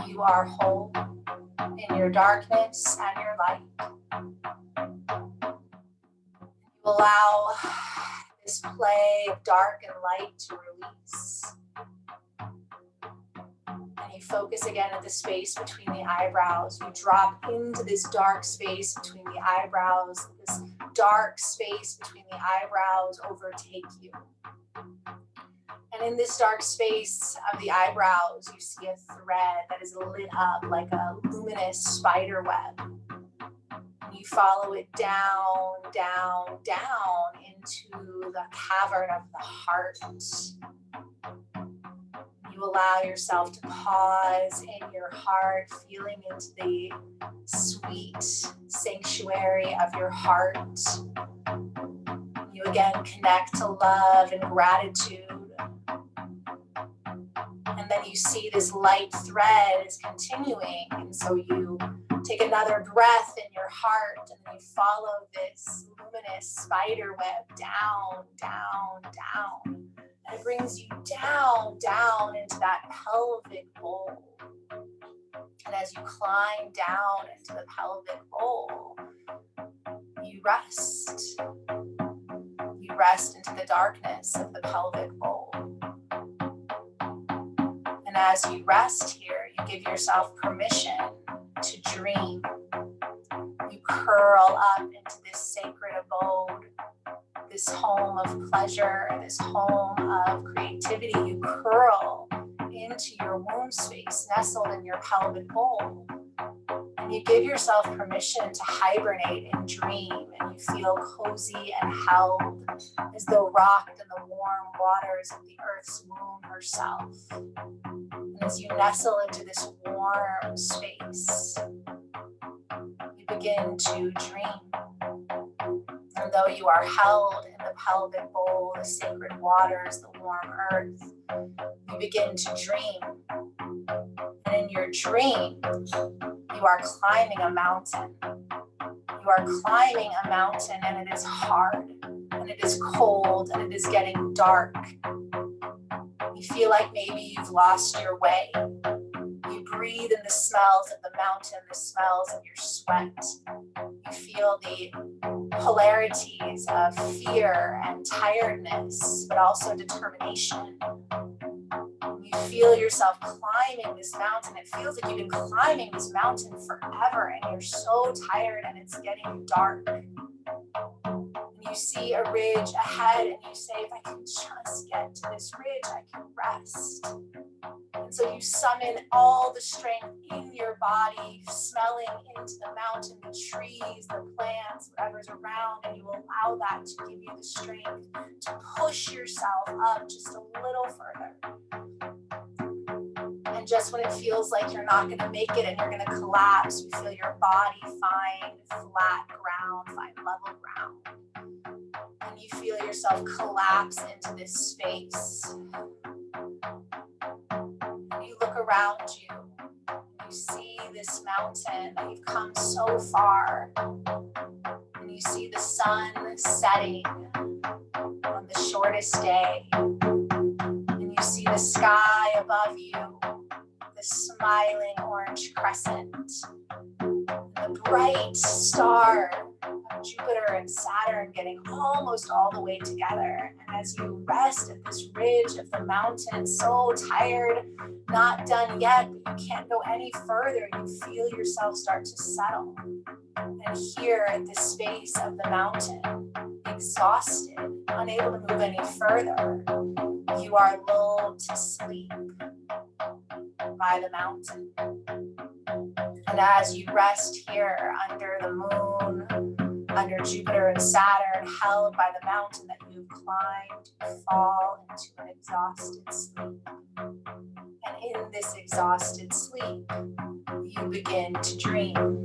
You are whole in your darkness and your light. You allow this play of dark and light to release. And you focus again at the space between the eyebrows. You drop into this dark space between the eyebrows. This dark space between the eyebrows overtake you. And in this dark space of the eyebrows, you see a thread that is lit up like a luminous spider web. And you follow it down, down, down into the cavern of the heart. You allow yourself to pause in your heart, feeling into the sweet sanctuary of your heart. You again connect to love and gratitude. And then you see this light thread is continuing. And so you take another breath in your heart and then you follow this luminous spider web down, down, down. And it brings you down, down into that pelvic bowl. And as you climb down into the pelvic bowl, you rest. You rest into the darkness of the pelvic bowl. And as you rest here, give yourself permission to dream. You curl up into this sacred abode, this home of pleasure, this home of creativity. You curl into your womb space, nestled in your pelvic bowl. And you give yourself permission to hibernate and dream, and you feel cozy and held as though rocked in the warm waters of the earth's womb herself. And as you nestle into this warm space, you begin to dream. And though you are held in the pelvic bowl, the sacred waters, the warm earth, you begin to dream. And in your dream, you are climbing a mountain. You are climbing a mountain, and it is hard, and it is cold, and it is getting dark. You feel like maybe you've lost your way. You breathe in the smells of the mountain, the smells of your sweat. You feel the polarities of fear and tiredness, but also determination. You feel yourself climbing this mountain. It feels like you've been climbing this mountain forever, and you're so tired, and it's getting dark. And you see a ridge ahead, and you say, if I can just get to this ridge, I can rest. And so you summon all the strength in your body, smelling into the mountain, the trees, the plants, whatever's around, and you allow that to give you the strength to push yourself up just a little further. And just when it feels like you're not going to make it and you're going to collapse, you feel your body find flat ground, find level ground. And you feel yourself collapse into this space. And you look around you, you see this mountain that you've come so far. And you see the sun setting on the shortest day. And you see the sky above you, the smiling orange crescent, the bright star of Jupiter and Saturn getting almost all the way together. And as you rest at this ridge of the mountain, so tired, not done yet, but you can't go any further, you feel yourself start to settle. And here at the space of the mountain, exhausted, unable to move any further, you are lulled to sleep by the mountain. And as you rest here under the moon, under Jupiter and Saturn, held by the mountain that you've climbed, you fall into an exhausted sleep. And in this exhausted sleep, you begin to dream.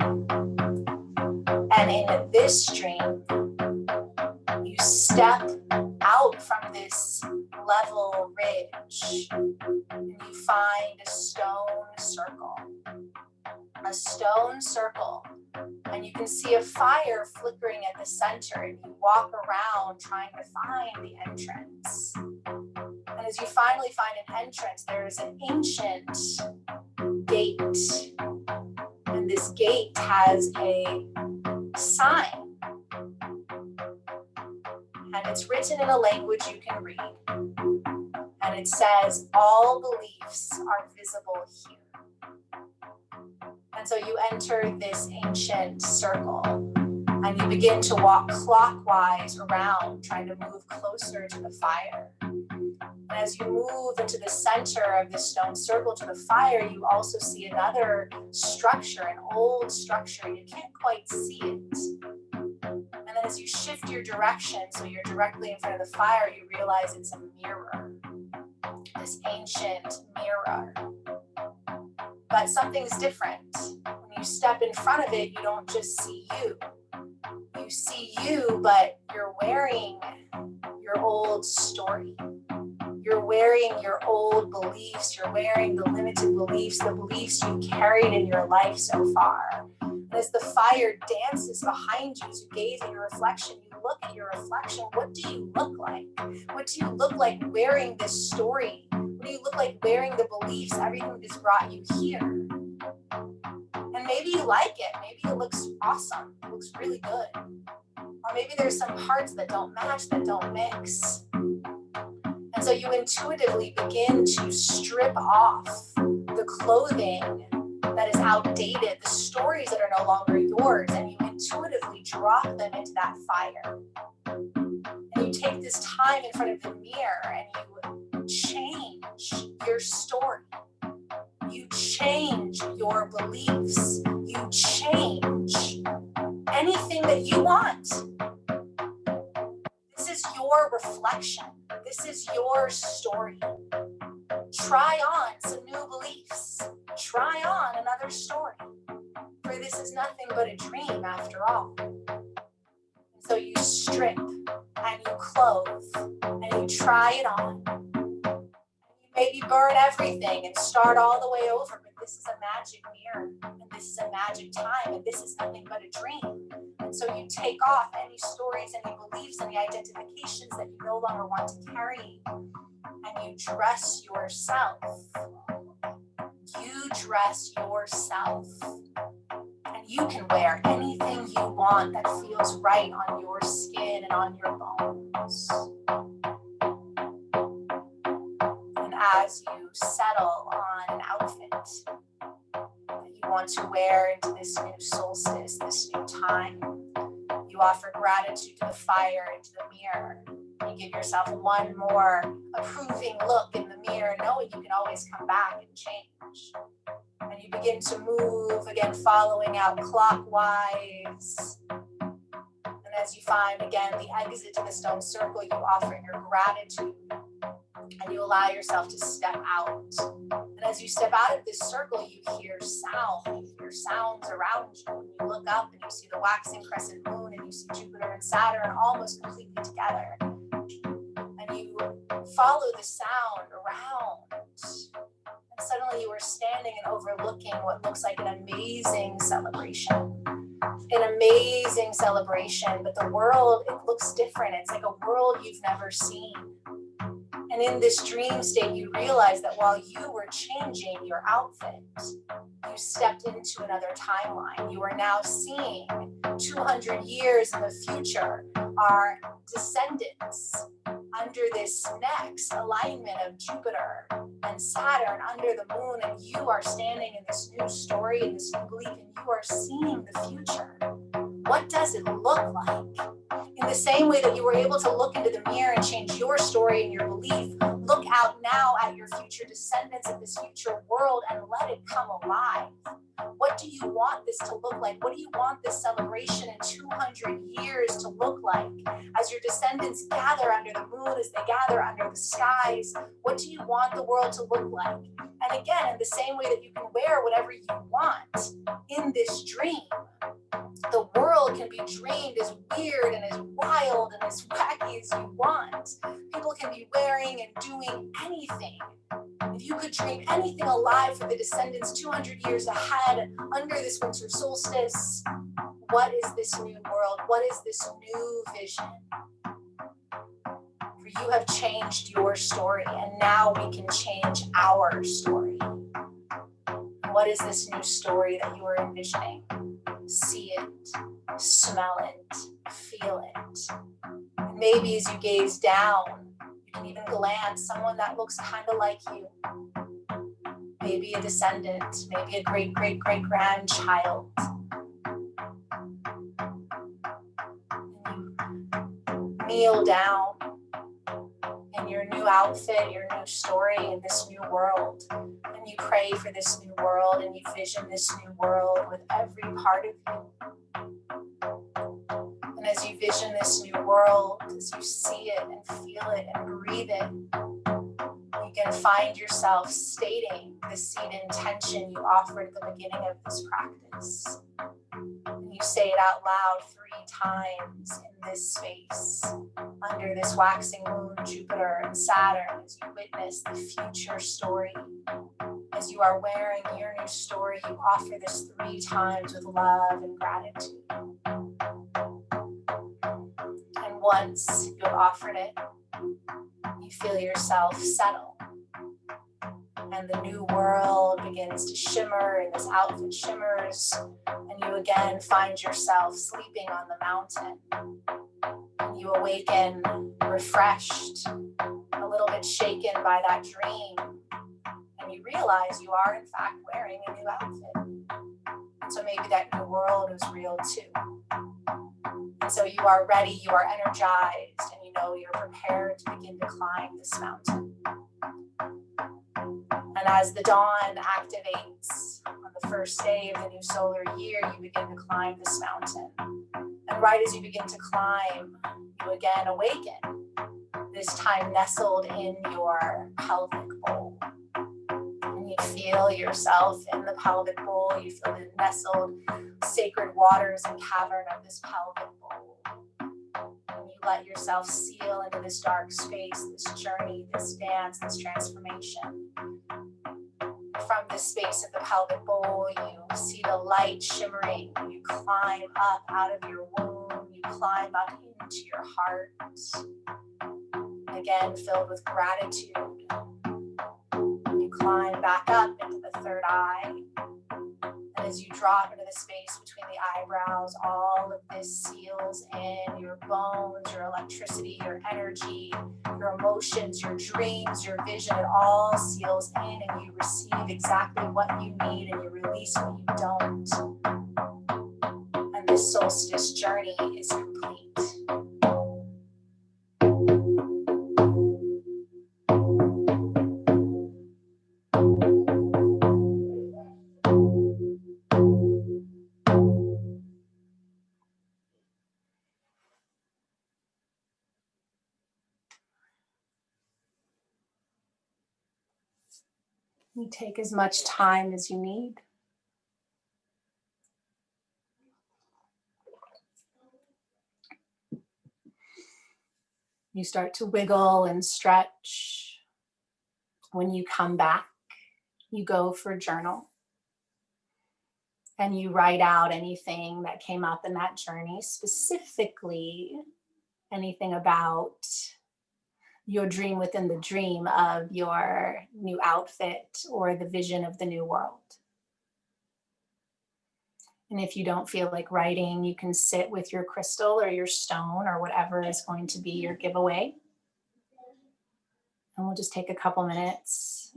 And in this dream, you step out from this level ridge and you find a stone circle. A stone circle, and you can see a fire flickering at the center, and you walk around trying to find the entrance. And as you finally find an entrance, there is an ancient gate, and this gate has a sign, and it's written in a language you can read, and it says, "All beliefs are visible here." And so you enter this ancient circle and you begin to walk clockwise around, trying to move closer to the fire. And as you move into the center of the stone circle to the fire, you also see another structure, an old structure. You can't quite see it. And then as you shift your direction, so you're directly in front of the fire, you realize it's a mirror, this ancient mirror. But something's different. When you step in front of it, you don't just see you. You see you, but you're wearing your old story. You're wearing your old beliefs. You're wearing the limited beliefs, the beliefs you carried in your life so far. And as the fire dances behind you, as you gaze at your reflection, you look at your reflection. What do you look like? What do you look like wearing this story? What do you look like wearing the beliefs, everything that has brought you here? And maybe you like it. Maybe it looks awesome. It looks really good. Or maybe there's some parts that don't match, that don't mix. And so you intuitively begin to strip off the the clothing that is outdated, the stories that are no longer yours, and you intuitively drop them into that fire. And you take this time in front of the mirror and you change your story. You change your beliefs. You change anything that you want. This is your reflection. This is your story. Try on some new beliefs. Try on another story. For this is nothing but a dream after all. And so you strip and you clothe and you try it on. You maybe burn everything and start all the way over, but this is a magic mirror and this is a magic time and this is nothing but a dream. And so you take off any stories, any beliefs, any identifications that you no longer want to carry, and you dress yourself. You dress yourself. And you can wear anything you want that feels right on your skin and on your bones. And as you settle on an outfit that you want to wear into this new solstice, this new time, you offer gratitude to the fire and to the mirror. You give yourself one more approving look in the mirror, knowing you can always come back and change. And you begin to move, again, following out clockwise. And as you find, again, the exit to the stone circle, you offer your gratitude. And you allow yourself to step out. And as you step out of this circle, you hear sound. You hear sounds around you. And you look up and you see the waxing crescent moon, and you see Jupiter and Saturn almost completely together. And you follow the sound around. And suddenly you are standing and overlooking what looks like an amazing celebration. An amazing celebration, but the world, it looks different. It's like a world you've never seen. And in this dream state, you realize that while you were changing your outfit, you stepped into another timeline. You are now seeing 200 years in the future, our descendants under this next alignment of Jupiter and Saturn under the moon, and you are standing in this new story and this new belief, and you are seeing the future. What does it look like? In the same way that you were able to look into the mirror and change your story and your belief, look out now at your future descendants of this future world and let it come alive. What do you want this to look like? What do you want this celebration in 200 years to look like? As your descendants gather under the moon, as they gather under the skies, what do you want the world to look like? And again, in the same way that you can wear whatever you want in this dream, the world can be dreamed as weird and as wild and as wacky as you want. People can be wearing and doing anything. If you could dream anything alive for the descendants 200 years ahead under this winter solstice, what is this new world? What is this new vision? For you have changed your story, and now we can change our story. What is this new story that you are envisioning? See it, smell it, feel it. And maybe as you gaze down, you can even glance someone that looks kind of like you. Maybe a descendant, maybe a great-great-great-grandchild. And you kneel down in your new outfit, your new story, in this new world. And you pray for this new world, and you vision this new world with every part of you. And as you vision this new world, as you see it and feel it and breathe it, you can find yourself stating the seed intention you offered at the beginning of this practice. And you say it out loud 3 times in this space, under this waxing moon, Jupiter and Saturn, as you witness the future story. As you are wearing your new story, you offer this 3 times with love and gratitude. And once you have offered it, you feel yourself settle. And the new world begins to shimmer, and this outfit shimmers, and you again find yourself sleeping on the mountain. And you awaken refreshed, a little bit shaken by that dream, and you realize you are in fact wearing a new outfit. And so maybe that new world is real too. And so you are ready, you are energized, and you know you're prepared to begin to climb this mountain. And as the dawn activates on the first day of the new solar year, you begin to climb this mountain. And right as you begin to climb, you again awaken, this time nestled in your pelvic bowl. And you feel yourself in the pelvic bowl. You feel the nestled sacred waters and cavern of this pelvic bowl. And you let yourself seal into this dark space, this journey, this dance, this transformation. From this space of the pelvic bowl, you see the light shimmering. You climb up out of your womb. You climb up into your heart. Again, filled with gratitude. You climb back up into the third eye. And as you drop into the space between the eyebrows, all of this seals in your bones, your electricity, your energy, your emotions, your dreams, your vision. It all seals in, and you receive exactly what you need, and you release what you don't. And this solstice journey is complete. You take as much time as you need. You start to wiggle and stretch. When you come back, you go for a journal. And you write out anything that came up in that journey, specifically anything about your dream within the dream of your new outfit or the vision of the new world. And if you don't feel like writing, you can sit with your crystal or your stone or whatever is going to be your giveaway. And we'll just take a couple minutes.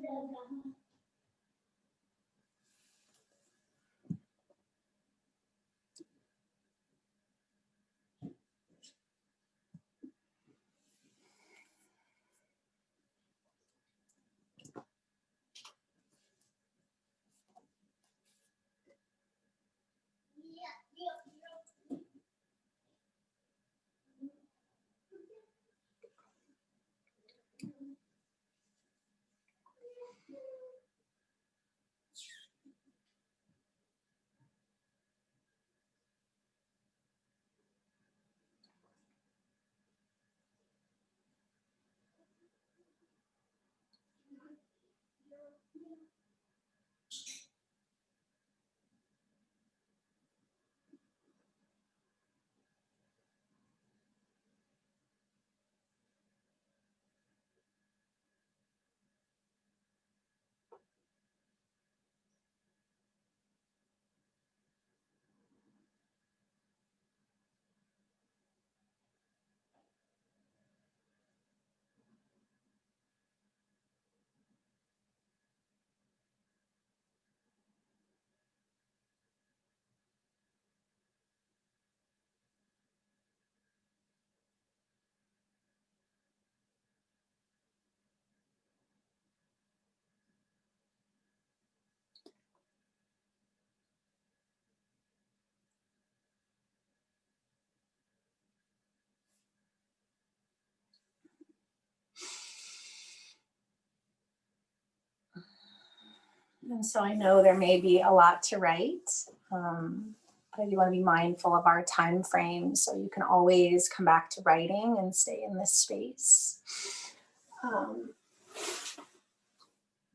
And so I know there may be a lot to write, but I do want to be mindful of our time frame, so you can always come back to writing and stay in this space.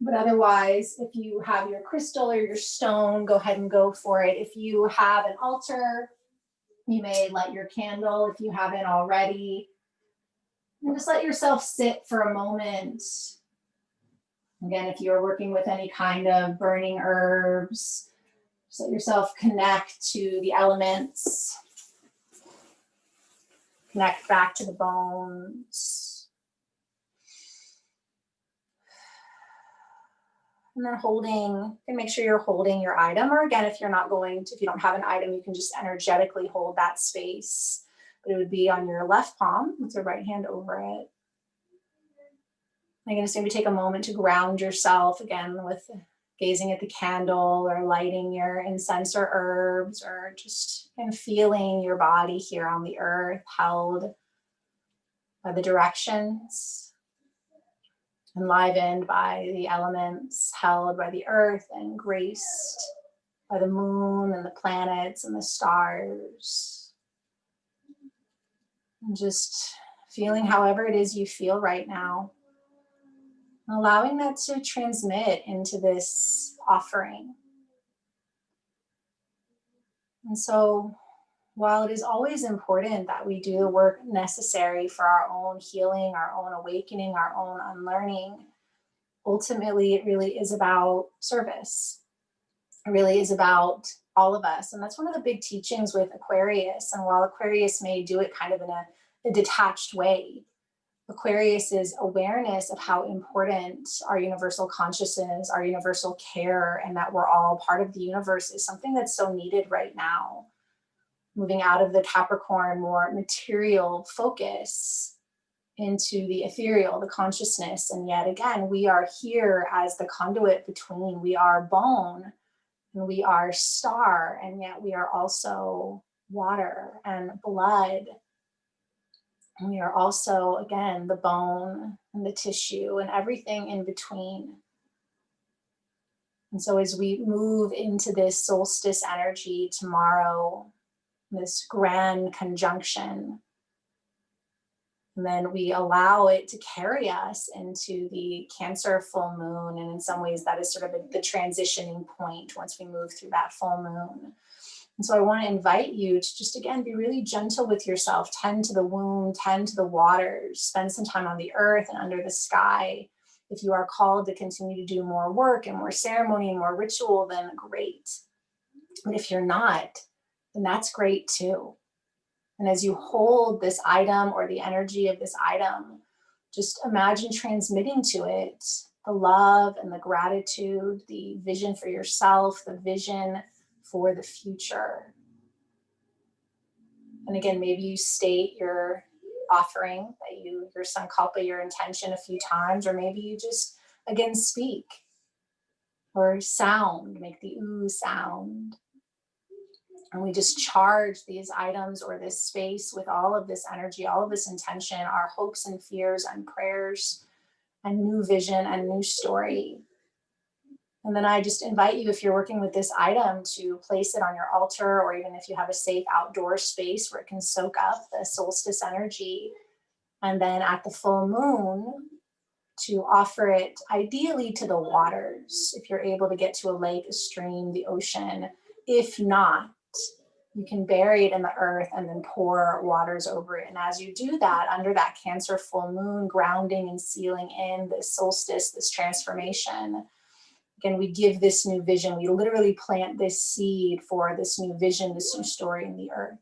But otherwise, if you have your crystal or your stone, go ahead and go for it. If you have an altar, you may light your candle if you haven't already. And just let yourself sit for a moment. Again, if you're working with any kind of burning herbs, just let yourself connect to the elements. Connect back to the bones. And then holding, and make sure you're holding your item. Or again, if you're not going to, if you don't have an item, you can just energetically hold that space. But it would be on your left palm with your right hand over it. Again, just maybe take a moment to ground yourself again with gazing at the candle or lighting your incense or herbs, or just and feeling your body here on the earth held by the directions, enlivened by the elements, held by the earth and graced by the moon and the planets and the stars. And just feeling however it is you feel right now. Allowing that to transmit into this offering. And so, while it is always important that we do the work necessary for our own healing, our own awakening, our own unlearning, ultimately it really is about service. It really is about all of us. And that's one of the big teachings with Aquarius. And while Aquarius may do it kind of in a detached way, Aquarius's awareness of how important our universal consciousness, our universal care, and that we're all part of the universe is something that's so needed right now. Moving out of the Capricorn, more material focus into the ethereal, the consciousness. And yet again, we are here as the conduit between. We are bone and we are star, and yet we are also water and blood. And we are also, again, the bone and the tissue and everything in between. And so as we move into this solstice energy tomorrow, this grand conjunction, and then we allow it to carry us into the Cancer full moon. And in some ways, that is sort of the transitioning point once we move through that full moon. And so I want to invite you to just, again, be really gentle with yourself, tend to the womb, tend to the waters, spend some time on the earth and under the sky. If you are called to continue to do more work and more ceremony and more ritual, then great. But if you're not, then that's great too. And as you hold this item or the energy of this item, just imagine transmitting to it the love and the gratitude, the vision for yourself, the vision for the future. And again, maybe you state your offering, that your sankalpa, your intention a few times, or maybe you just, again, speak or sound, make the ooh sound. And we just charge these items or this space with all of this energy, all of this intention, our hopes and fears and prayers and new vision and new story. And then I just invite you, if you're working with this item, to place it on your altar, or even if you have a safe outdoor space where it can soak up the solstice energy. And then at the full moon, to offer it ideally to the waters, if you're able to get to a lake, a stream, the ocean. If not, you can bury it in the earth and then pour waters over it. And as you do that, under that Cancer full moon, grounding and sealing in this solstice, this transformation, again, we give this new vision. We literally plant this seed for this new vision, this new story in the earth.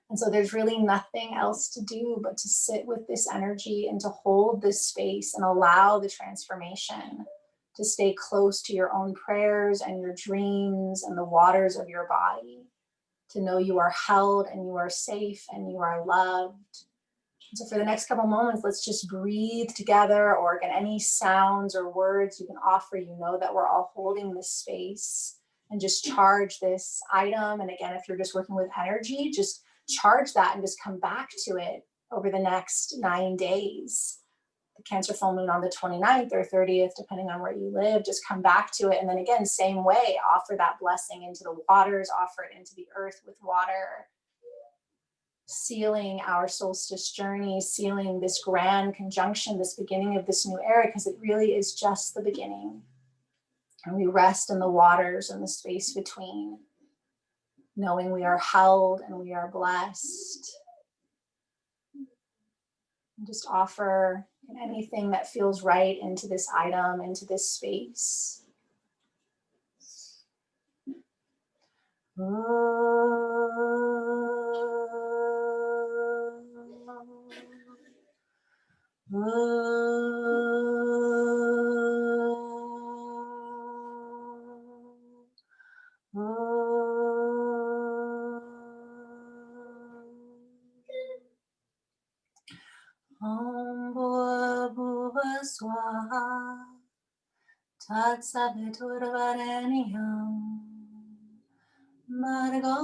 And so there's really nothing else to do but to sit with this energy and to hold this space and allow the transformation to stay close to your own prayers and your dreams and the waters of your body, to know you are held and you are safe and you are loved. So for the next couple moments, let's just breathe together, or again, any sounds or words you can offer, you know that we're all holding this space, and just charge this item. And again, if you're just working with energy, just charge that and just come back to it over the next 9 days. The Cancer full moon on the 29th or 30th, depending on where you live, just come back to it. And then again, same way, offer that blessing into the waters, offer it into the earth with water, sealing our solstice journey, sealing this grand conjunction, this beginning of this new era, because it really is just the beginning. And we rest in the waters and the space between, knowing we are held and we are blessed. And just offer anything that feels right into this item, into this space. swaha. Tatsaviturvarenyam. Bhargo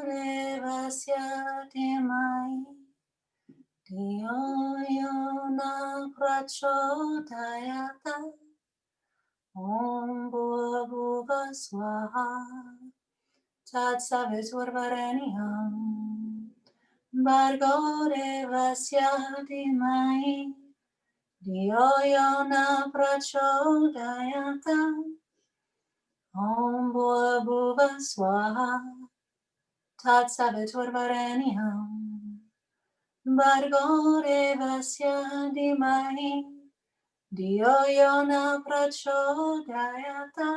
devasya dhimai. Dhiyo yo na prachodayata. Om bhurvubhuva swaha. Tatsaviturvarenyam. Bhargo devasya dhimai. Dhiyo yo na prachodayata. Om bhurvubhuva swaha. Tatsaviturvarenyam. Bhargo devasya dhimai. Dhiyo yo na prachodayata.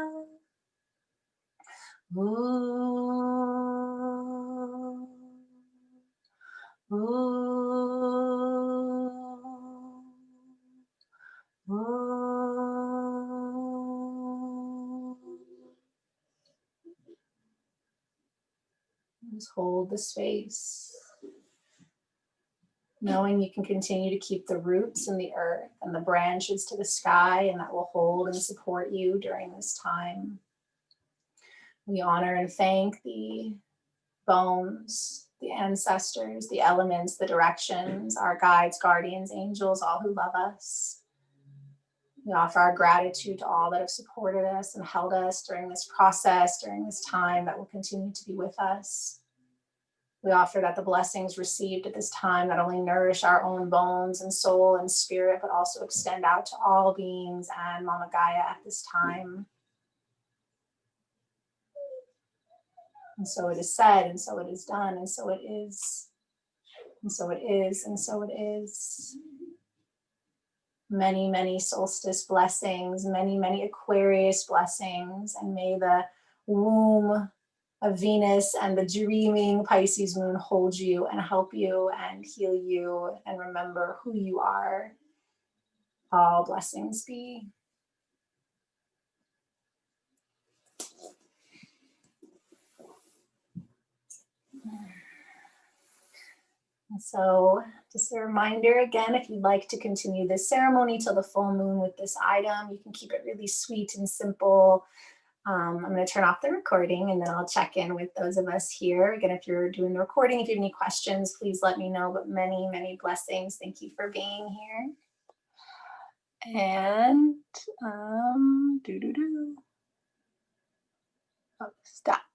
Just hold the space, knowing you can continue to keep the roots in the earth and the branches to the sky, and that will hold and support you during this time. We honor and thank the bones, the ancestors, the elements, the directions, our guides, guardians, angels, all who love us. We offer our gratitude to all that have supported us and held us during this process, during this time that will continue to be with us. We offer that the blessings received at this time not only nourish our own bones and soul and spirit, but also extend out to all beings and Mama Gaia at this time. And so it is said, and so it is done, and so it is, and so it is, and so it is. Many, many solstice blessings, many, many Aquarius blessings, and may the womb of Venus and the dreaming Pisces moon hold you and help you and heal you and remember who you are. All blessings be. So just a reminder again, if you'd like to continue this ceremony till the full moon with this item, you can keep it really sweet and simple. I'm going to turn off the recording and then I'll check in with those of us here. Again, if you're doing the recording, if you have any questions, please let me know, but many, many blessings. Thank you for being here. And, oh, stop.